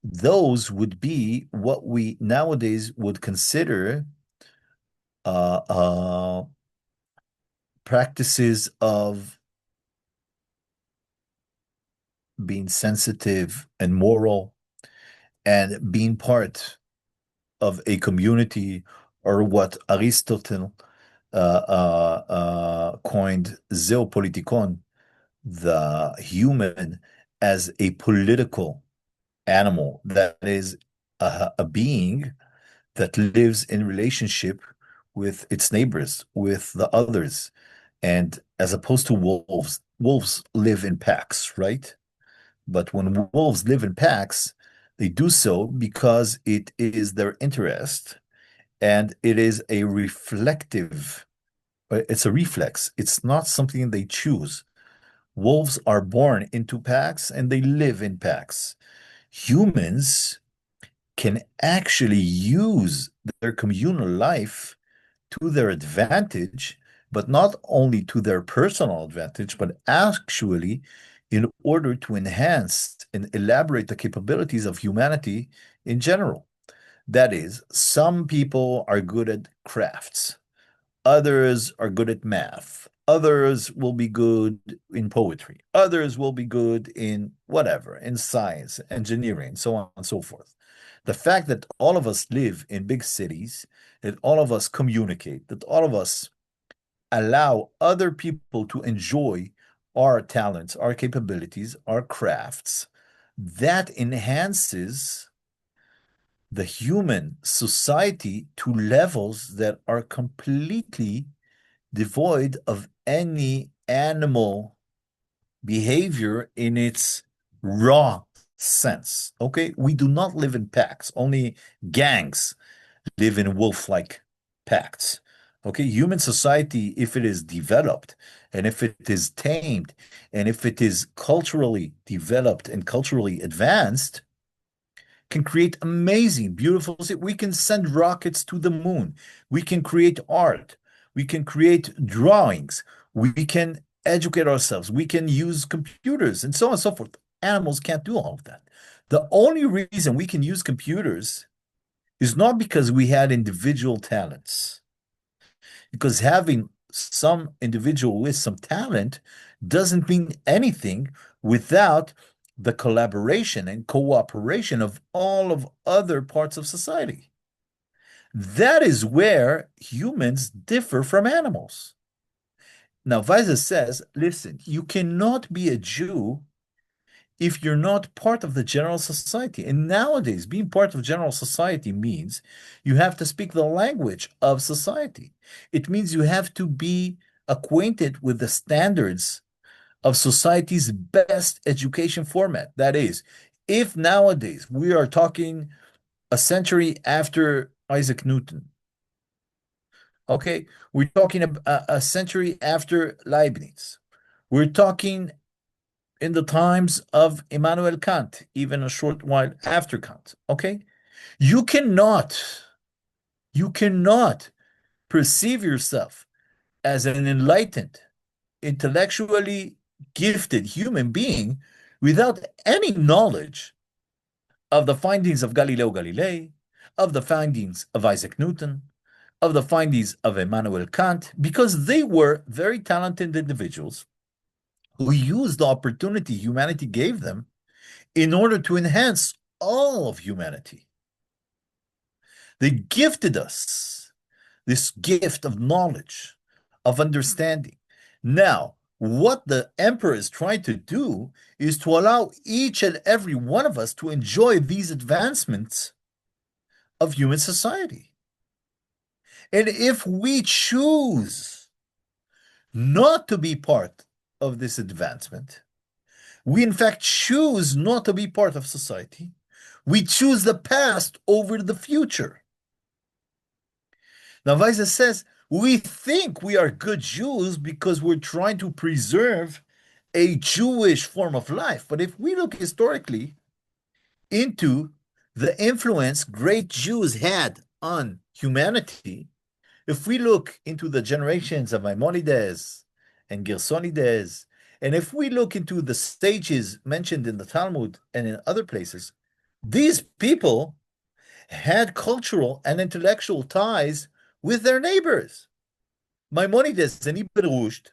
Those would be what we nowadays would consider practices of being sensitive and moral and being part of a community, or what Aristotle coined zoopolitikon, the human as a political animal, that is a being that lives in relationship with its neighbors, with the others. And as opposed to wolves, wolves live in packs, right? But when wolves live in packs, they do so because it is their interest and it is a reflective, it's a reflex. It's not something they choose. Wolves are born into packs and they live in packs. Humans can actually use their communal life to their advantage, but not only to their personal advantage, but actually in order to enhance and elaborate the capabilities of humanity in general. That is, some people are good at crafts, others are good at math, others will be good in poetry, others will be good in whatever, in science, engineering, so on and so forth. The fact that all of us live in big cities, that all of us communicate, that all of us allow other people to enjoy our talents, our capabilities, our crafts, that enhances the human society to levels that are completely devoid of any animal behavior in its raw sense. Okay, we do not live in packs, only gangs live in wolf-like packs. Okay, human society, if it is developed and if it is tamed and if it is culturally developed and culturally advanced, can create amazing, beautiful. We can send rockets to the moon. We can create art. We can create drawings. We can educate ourselves. We can use computers and so on and so forth. Animals can't do all of that. The only reason we can use computers is not because we had individual talents, because having some individual with some talent doesn't mean anything without the collaboration and cooperation of all of other parts of society. That is where humans differ from animals. Now, Weiser says, listen, you cannot be a Jew if you're not part of the general society. And nowadays, being part of general society means you have to speak the language of society. It means you have to be acquainted with the standards of society's best education format. That is, if nowadays we are talking a century after Isaac Newton, okay, we're talking a century after Leibniz, we're talking in the times of Immanuel Kant, even a short while after Kant, okay? You cannot perceive yourself as an enlightened, intellectually gifted human being without any knowledge of the findings of Galileo Galilei, of the findings of Isaac Newton, of the findings of Immanuel Kant, because they were very talented individuals who used the opportunity humanity gave them in order to enhance all of humanity. They gifted us this gift of knowledge, of understanding. Now, what the emperor is trying to do is to allow each and every one of us to enjoy these advancements of human society. And if we choose not to be part of this advancement, we in fact choose not to be part of society. We choose the past over the future. Now, Weiser says, we think we are good Jews because we're trying to preserve a Jewish form of life. But if we look historically into the influence great Jews had on humanity, if we look into the generations of Maimonides and Gersonides, and if we look into the stages mentioned in the Talmud and in other places, these people had cultural and intellectual ties with their neighbors. Maimonides and Ibn Rushd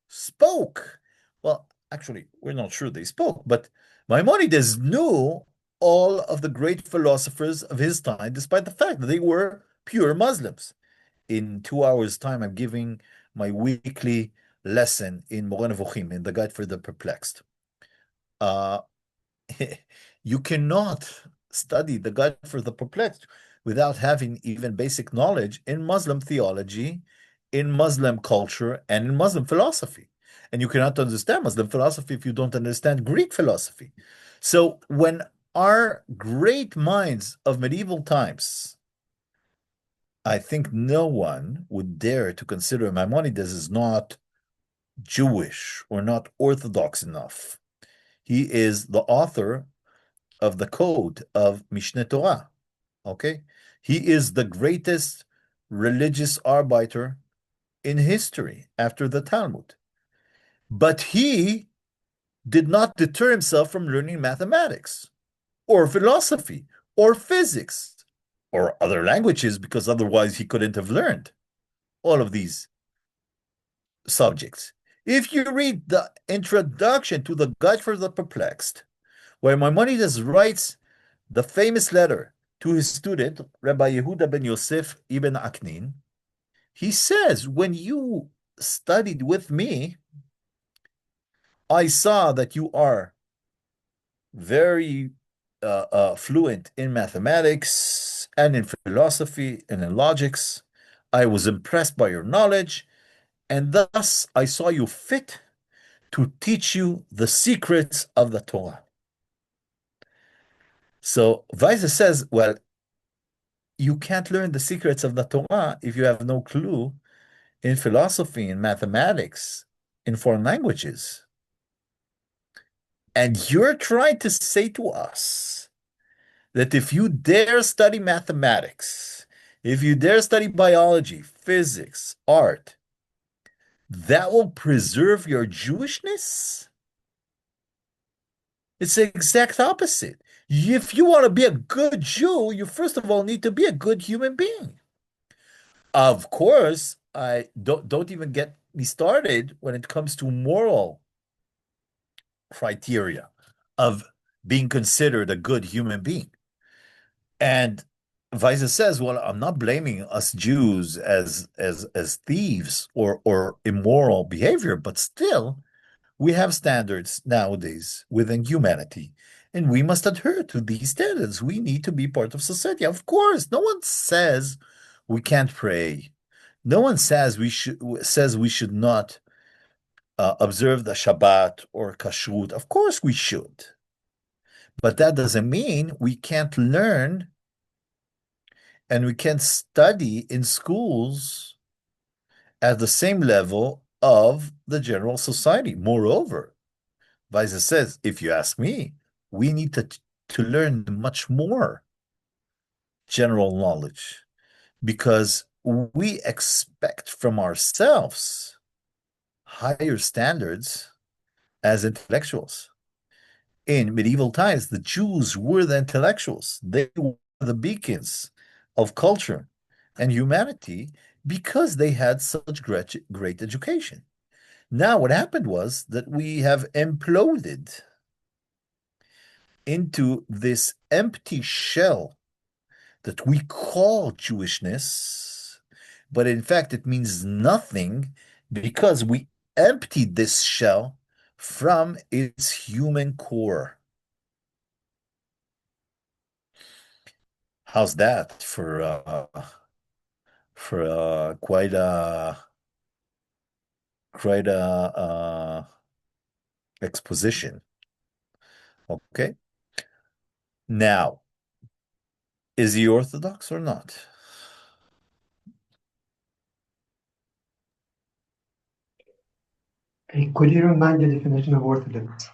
spoke. Well, actually, we're not sure they spoke, but Maimonides knew all of the great philosophers of his time, despite the fact that they were pure Muslims. In 2 hours' time, I'm giving my weekly lesson in Moreh Nevuchim, in the Guide for the Perplexed. You cannot study the Guide for the Perplexed without having even basic knowledge in Muslim theology, in Muslim culture, and in Muslim philosophy. And you cannot understand Muslim philosophy if you don't understand Greek philosophy. So when our great minds of medieval times, I think no one would dare to consider Maimonides as not Jewish or not Orthodox enough. He is the author of the code of Mishneh Torah, okay? He is the greatest religious arbiter in history after the Talmud. But he did not deter himself from learning mathematics or philosophy or physics or other languages, because otherwise he couldn't have learned all of these subjects. If you read the introduction to the Guide for the Perplexed, where Maimonides writes the famous letter to his student, Rabbi Yehuda ben Yosef ibn Aknin, he says, when you studied with me, I saw that you are very fluent in mathematics and in philosophy and in logics. I was impressed by your knowledge, and thus I saw you fit to teach you the secrets of the Torah. So Weiser says, well, you can't learn the secrets of the Torah if you have no clue in philosophy, in mathematics, in foreign languages. And you're trying to say to us that if you dare study mathematics, if you dare study biology, physics, art, that will preserve your Jewishness? It's the exact opposite. If you want to be a good Jew, you first of all need to be a good human being. Of course, I don't even get me started when it comes to moral criteria of being considered a good human being. And Weiser says, well, I'm not blaming us Jews as thieves or immoral behavior, but still we have standards nowadays within humanity, and we must adhere to these standards. We need to be part of society. Of course, no one says we can't pray. No one says we should not observe the Shabbat or Kashrut. Of course we should. But that doesn't mean we can't learn and we can't study in schools at the same level of the general society. Moreover, Weiser says, if you ask me, we need to learn much more general knowledge because we expect from ourselves higher standards as intellectuals. In medieval times, the Jews were the intellectuals. They were the beacons of culture and humanity because they had such great education. Now, what happened was that we have imploded into this empty shell that we call Jewishness, but in fact, it means nothing because we emptied this shell from its human core. How's that for quite a exposition? Okay. Now, is he Orthodox or not? Could you remind the definition of Orthodox?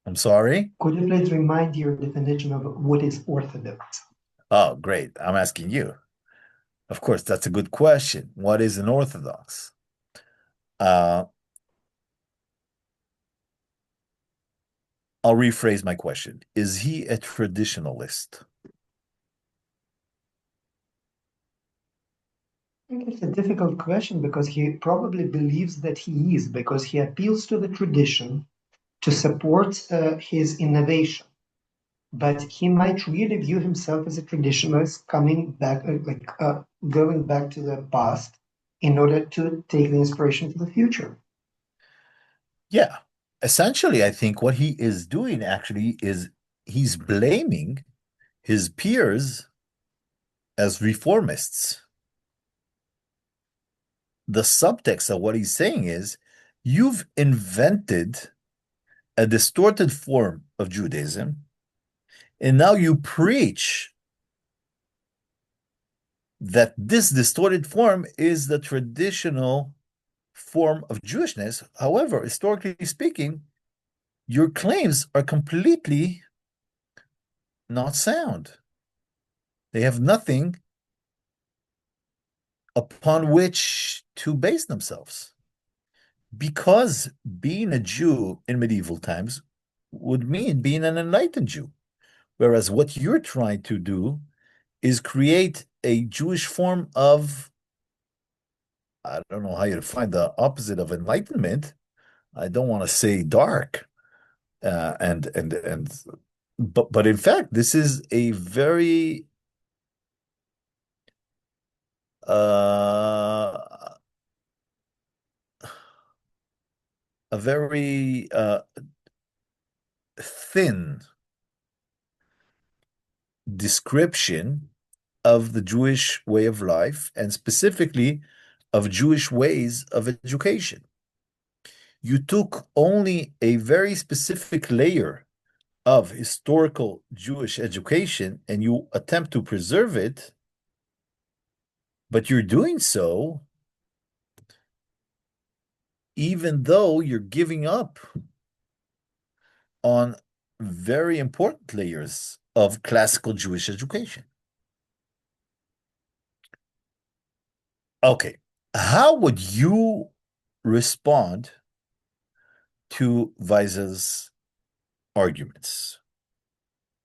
I'm sorry? Could you please remind your definition of what is Orthodox? Oh, great. I'm asking you. Of course, that's a good question. What is an Orthodox? I'll rephrase my question. Is he a traditionalist? I think it's a difficult question because he probably believes that he is, because he appeals to the tradition to support his innovation. But he might really view himself as a traditionalist coming back, going back to the past in order to take the inspiration to the future. Yeah. Essentially, I think what he is doing actually is he's blaming his peers as reformists. The subtext of what he's saying is you've invented a distorted form of Judaism, and now you preach that this distorted form is the traditional form of Jewishness. However, historically speaking, your claims are completely not sound. They have nothing upon which to base themselves. Because being a Jew in medieval times would mean being an enlightened Jew. Whereas what you're trying to do is create a Jewish form of, I don't know how you define the opposite of enlightenment. I don't want to say dark, and but in fact, this is uh a very thin description of the Jewish way of life, and specifically of Jewish ways of education. You took only a very specific layer of historical Jewish education and you attempt to preserve it, but you're doing so even though you're giving up on very important layers of classical Jewish education. Okay, how would you respond to Weizsä's arguments?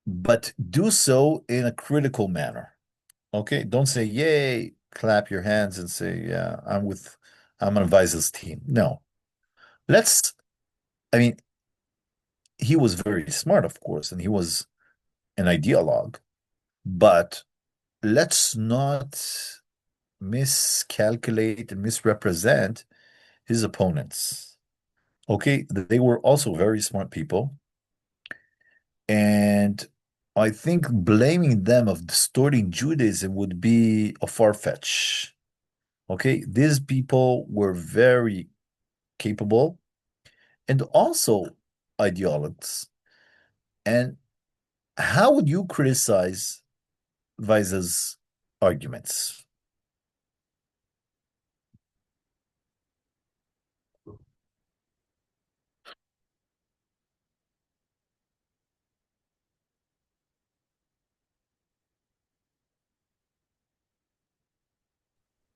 But do so in a critical manner. Okay, don't say, yay, clap your hands and say, yeah, I'm on Weizsä's team. No. I mean, he was very smart, of course, and he was an ideologue, but let's not miscalculate and misrepresent his opponents. Okay, they were also very smart people. And I think blaming them of distorting Judaism would be a far-fetched. Okay, these people were very capable and also ideologues. And how would you criticize Weizsä's arguments?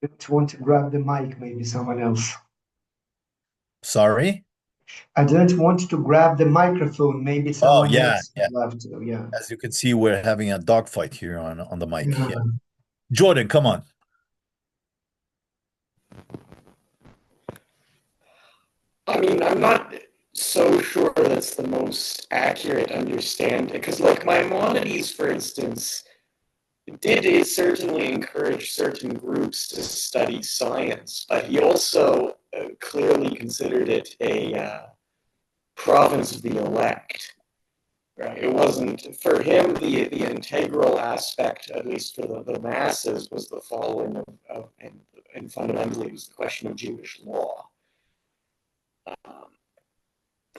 Don't want to grab the mic, maybe someone else. Sorry? I don't want to grab the microphone, maybe Oh, someone yeah, else yeah. would love to, yeah. As you can see, we're having a dogfight here on the mic. Yeah. Yeah. Jordan, come on. I mean, I'm not so sure that's the most accurate understanding, because like Maimonides, for instance, did certainly encourage certain groups to study science, but he also clearly considered it a province of the elect. Right? It wasn't for him the integral aspect, at least for the masses, was the following and fundamentally it was the question of Jewish law.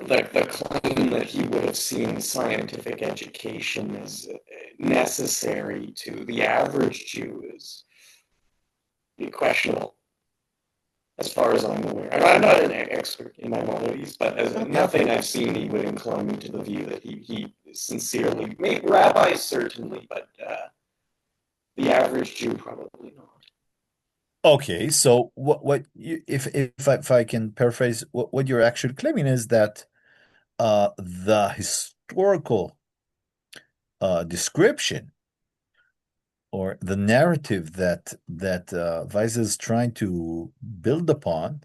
The claim that he would have seen scientific education as necessary to the average Jew is questionable, as far as I'm aware. I'm not an expert in Maimonides, but as nothing I've seen, he would incline me to the view that he sincerely, rabbis certainly, but the average Jew probably not. Okay, so what you, if I can paraphrase, what you're actually claiming is that the historical description or the narrative that Weizsä's is trying to build upon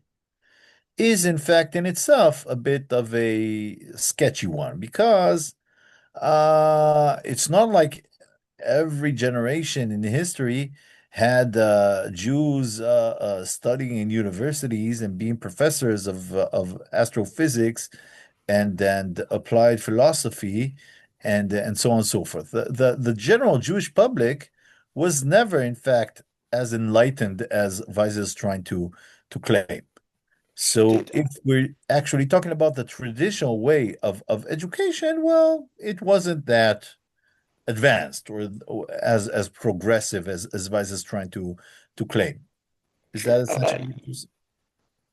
is in fact in itself a bit of a sketchy one because it's not like every generation in history had Jews studying in universities and being professors of astrophysics and then applied philosophy and so on and so forth. The general Jewish public was never, in fact, as enlightened as Weizsä's is trying to claim. So if we're actually talking about the traditional way of education, well, it wasn't that advanced or as progressive as Weiss is trying to claim. Is that essentially what you're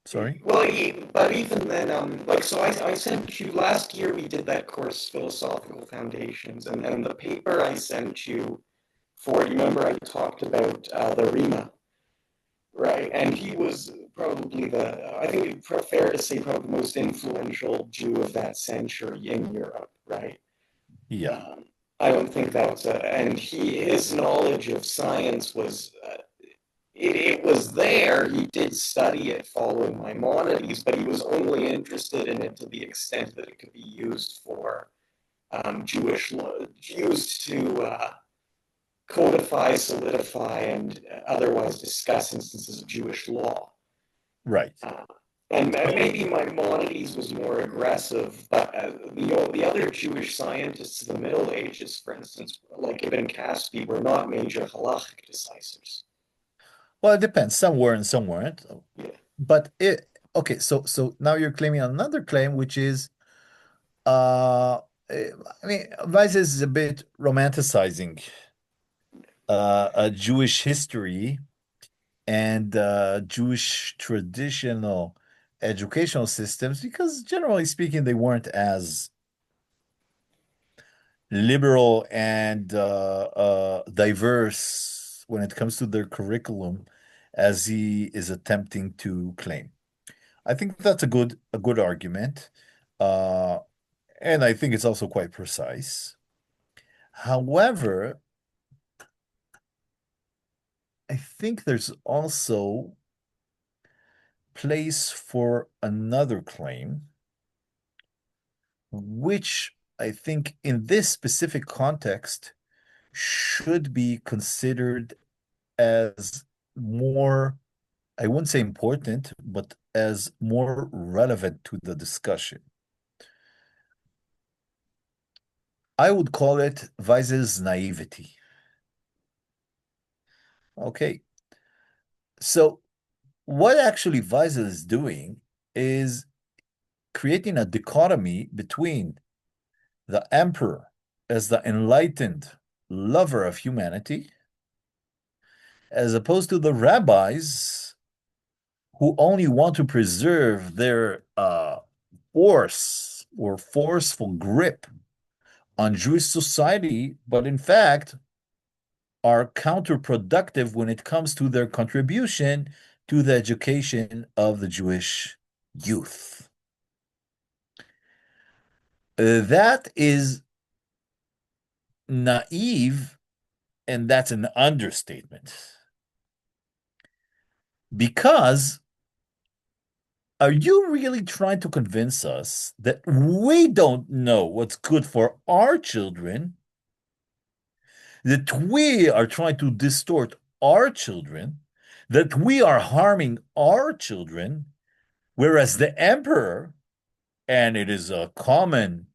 sorry? Well, but even then, like, so I sent you last year. We did that course, Philosophical Foundations, and the paper I sent you for. You remember I talked about the Rima, right? And he was probably I think it's fair to say, probably the most influential Jew of that century in Europe, right? Yeah. I don't think that's and his knowledge of science was it was there. He did study it following Maimonides, but he was only interested in it to the extent that it could be used for Jewish law, used to codify, solidify, and otherwise discuss instances of Jewish law. Right. And maybe Maimonides was more aggressive, but the other Jewish scientists of the Middle Ages, for instance, like Ibn Caspi, were not major halachic decisors. Well, it depends. Some were and some weren't. Yeah. But okay, so now you're claiming another claim, which is I mean, Weiss is a bit romanticizing a Jewish history and Jewish traditional educational systems because generally speaking, they weren't as liberal and diverse when it comes to their curriculum as he is attempting to claim. I think that's a good argument. Uh, and I think it's also quite precise. However, I think there's also place for another claim, which I think in this specific context should be considered as more, I wouldn't say important, but as more relevant to the discussion. I would call it Weiss's naivety. Okay. So what actually Weiss is doing is creating a dichotomy between the emperor as the enlightened lover of humanity, as opposed to the rabbis who only want to preserve their force or forceful grip on Jewish society, but in fact are counterproductive when it comes to their contribution to the education of the Jewish youth. That is naive, and that's an understatement. Because are you really trying to convince us that we don't know what's good for our children, that we are trying to distort our children, that we are harming our children, whereas the emperor, and it is a common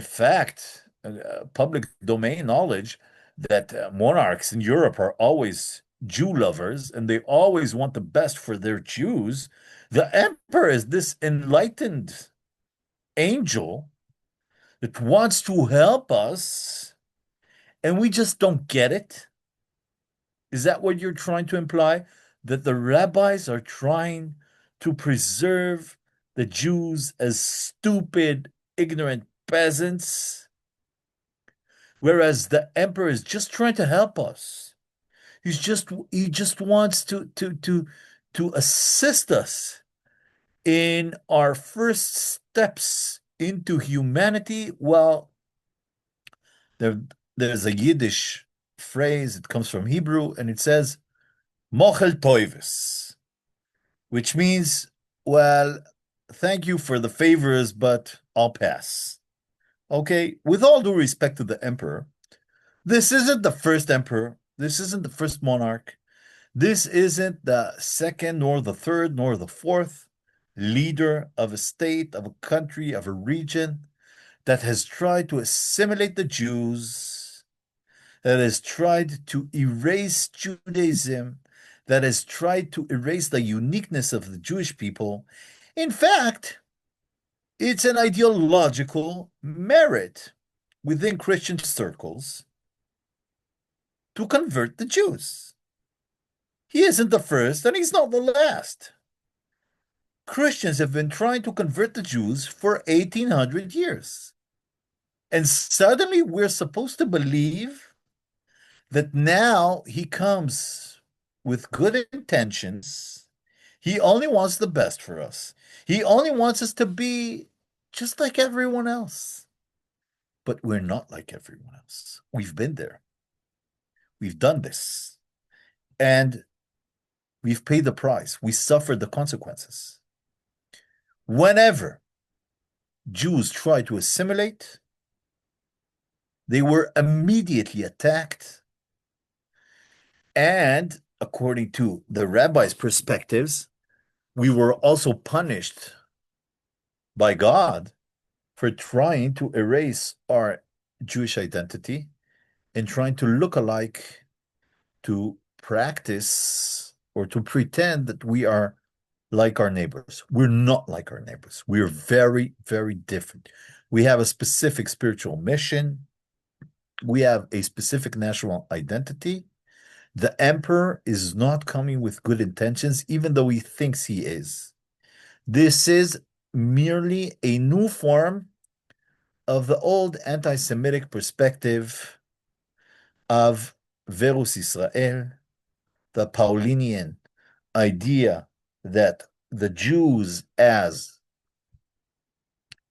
fact, public domain knowledge, that monarchs in Europe are always Jew lovers and they always want the best for their Jews. The emperor is this enlightened angel that wants to help us, and we just don't get it. Is that what you're trying to imply? That the rabbis are trying to preserve the Jews as stupid, ignorant peasants, whereas the emperor is just trying to help us. He just wants to assist us in our first steps into humanity. Well, there, there's a Yiddish phrase, it comes from Hebrew, and it says, Mochel Toivis, which means, well, thank you for the favors, but I'll pass. Okay, with all due respect to the emperor, this isn't the first emperor. This isn't the first monarch. This isn't the second, nor the third, nor the fourth leader of a state, of a country, of a region that has tried to assimilate the Jews, that has tried to erase Judaism, that has tried to erase the uniqueness of the Jewish people. In fact, it's an ideological merit within Christian circles to convert the Jews. He isn't the first, and he's not the last. Christians have been trying to convert the Jews for 1800 years. And suddenly we're supposed to believe that now he comes with good intentions. He only wants the best for us. He only wants us to be just like everyone else. but we're not like everyone else. We've been there. We've done this. And we've paid the price. We suffered the consequences. Whenever Jews tried to assimilate, they were immediately attacked. And according to the rabbis' perspectives, we were also punished by God for trying to erase our Jewish identity and trying to look alike, to practice or to pretend that we are like our neighbors. We're not like our neighbors. We're very, very different. We have a specific spiritual mission. We have a specific national identity. The emperor is not coming with good intentions, even though he thinks he is. This is merely a new form of the old anti-Semitic perspective of Verus Israel, the Paulinian idea that the Jews as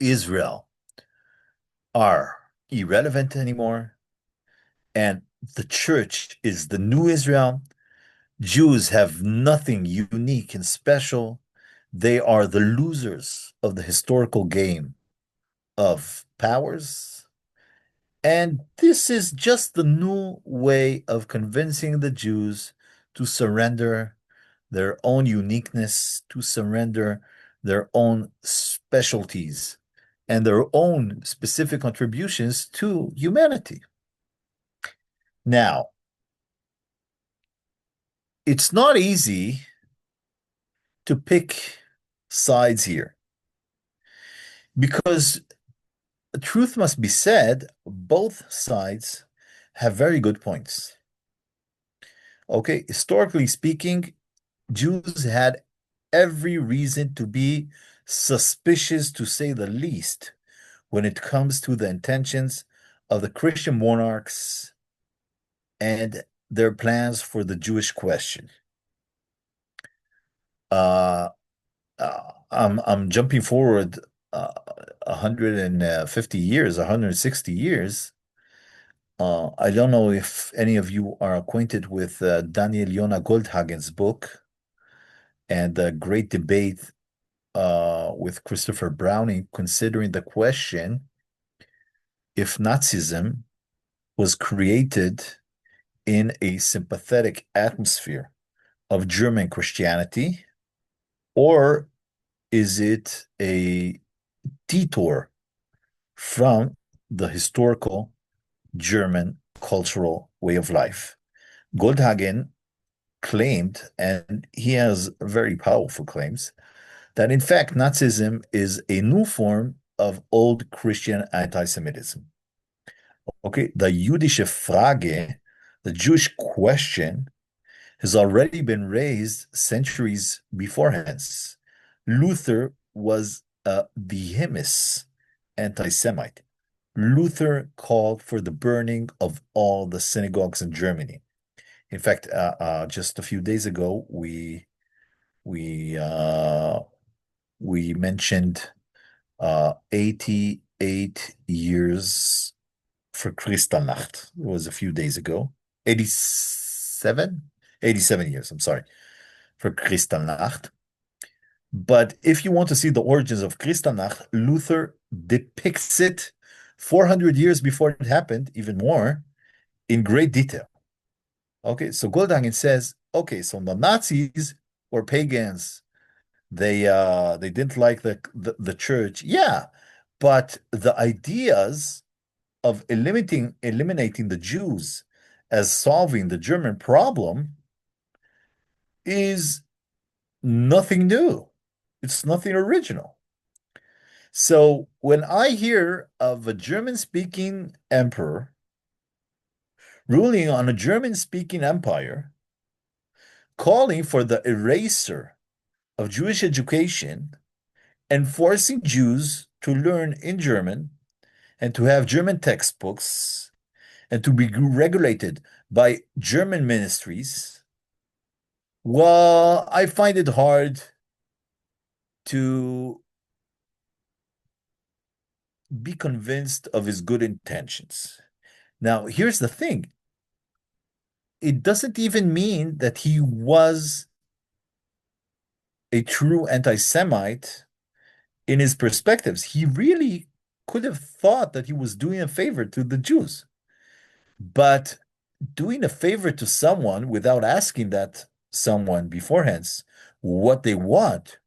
Israel are irrelevant anymore, and the church is the new Israel. Jews have nothing unique and special. They are the losers of the historical game of powers. And this is just the new way of convincing the Jews to surrender their own uniqueness, to surrender their own specialties and their own specific contributions to humanity. Now, it's not easy to pick sides here because the truth must be said, both sides have very good points. Okay, historically speaking, Jews had every reason to be suspicious, to say the least, when it comes to the intentions of the Christian monarchs and their plans for the Jewish question. I'm jumping forward 150 years, 160 years. I don't know if any of you are acquainted with Daniel Yonah Goldhagen's book and the great debate with Christopher Browning, considering the question if Nazism was created in a sympathetic atmosphere of German Christianity, or is it a detour from the historical German cultural way of life? Goldhagen claimed, and he has very powerful claims, that in fact Nazism is a new form of old Christian anti-Semitism. Okay, the Jüdische Frage, the Jewish question, has already been raised centuries beforehand. Luther was a vehement anti-Semite. Luther called for the burning of all the synagogues in Germany. In fact, just a few days ago, we mentioned 88 years for Kristallnacht. It was a few days ago. 87? 87 years, I'm sorry, for Kristallnacht. But if you want to see the origins of Kristallnacht, Luther depicts it 400 years before it happened, even more, in great detail. Okay, so Goldhagen says, okay, so the Nazis were pagans. They didn't like the church. Yeah, but the ideas of eliminating the Jews as solving the German problem is nothing new. It's nothing original. So when I hear of a German-speaking emperor ruling on a German-speaking empire, calling for the eraser of Jewish education and forcing Jews to learn in German and to have German textbooks and to be regulated by German ministries, well, I find it hard to be convinced of his good intentions. Now, here's the thing. It doesn't even mean that he was a true anti-Semite in his perspectives. He really could have thought that he was doing a favor to the Jews. But doing a favor to someone without asking that someone beforehand what they want,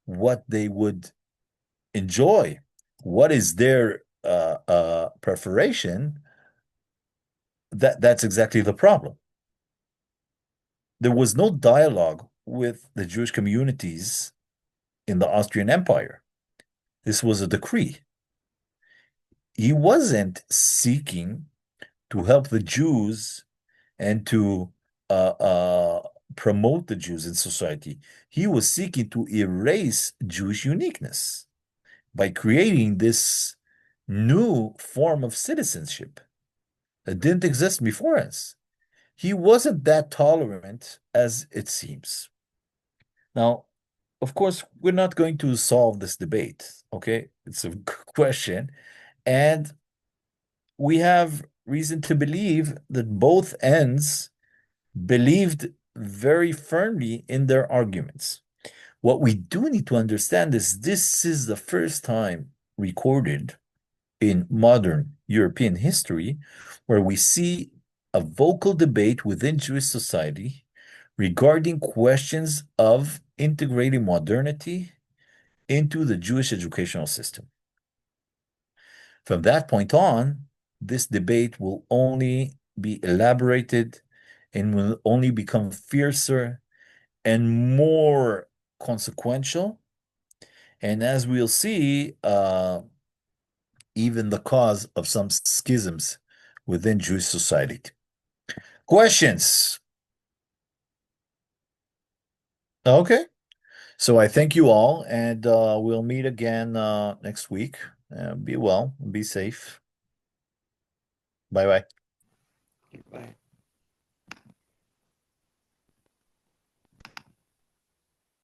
what they would enjoy, what is their preparation, that's exactly the problem. There was no dialogue with the Jewish communities in the Austrian Empire. This was a decree. He wasn't seeking to help the Jews and to uh, uh, promote the Jews in society. He was seeking to erase Jewish uniqueness by creating this new form of citizenship that didn't exist before us. He wasn't that tolerant as it seems. Now, of course, we're not going to solve this debate, okay? It's a question. And we have reason to believe that both ends believed very firmly in their arguments. What we do need to understand is this is the first time recorded in modern European history where we see a vocal debate within Jewish society regarding questions of integrating modernity into the Jewish educational system. From that point on, this debate will only be elaborated and will only become fiercer and more consequential. And as we'll see, even the cause of some schisms within Jewish society. Questions? Okay. So I thank you all, and we'll meet again next week. Be well, be safe. Bye-bye. Bye.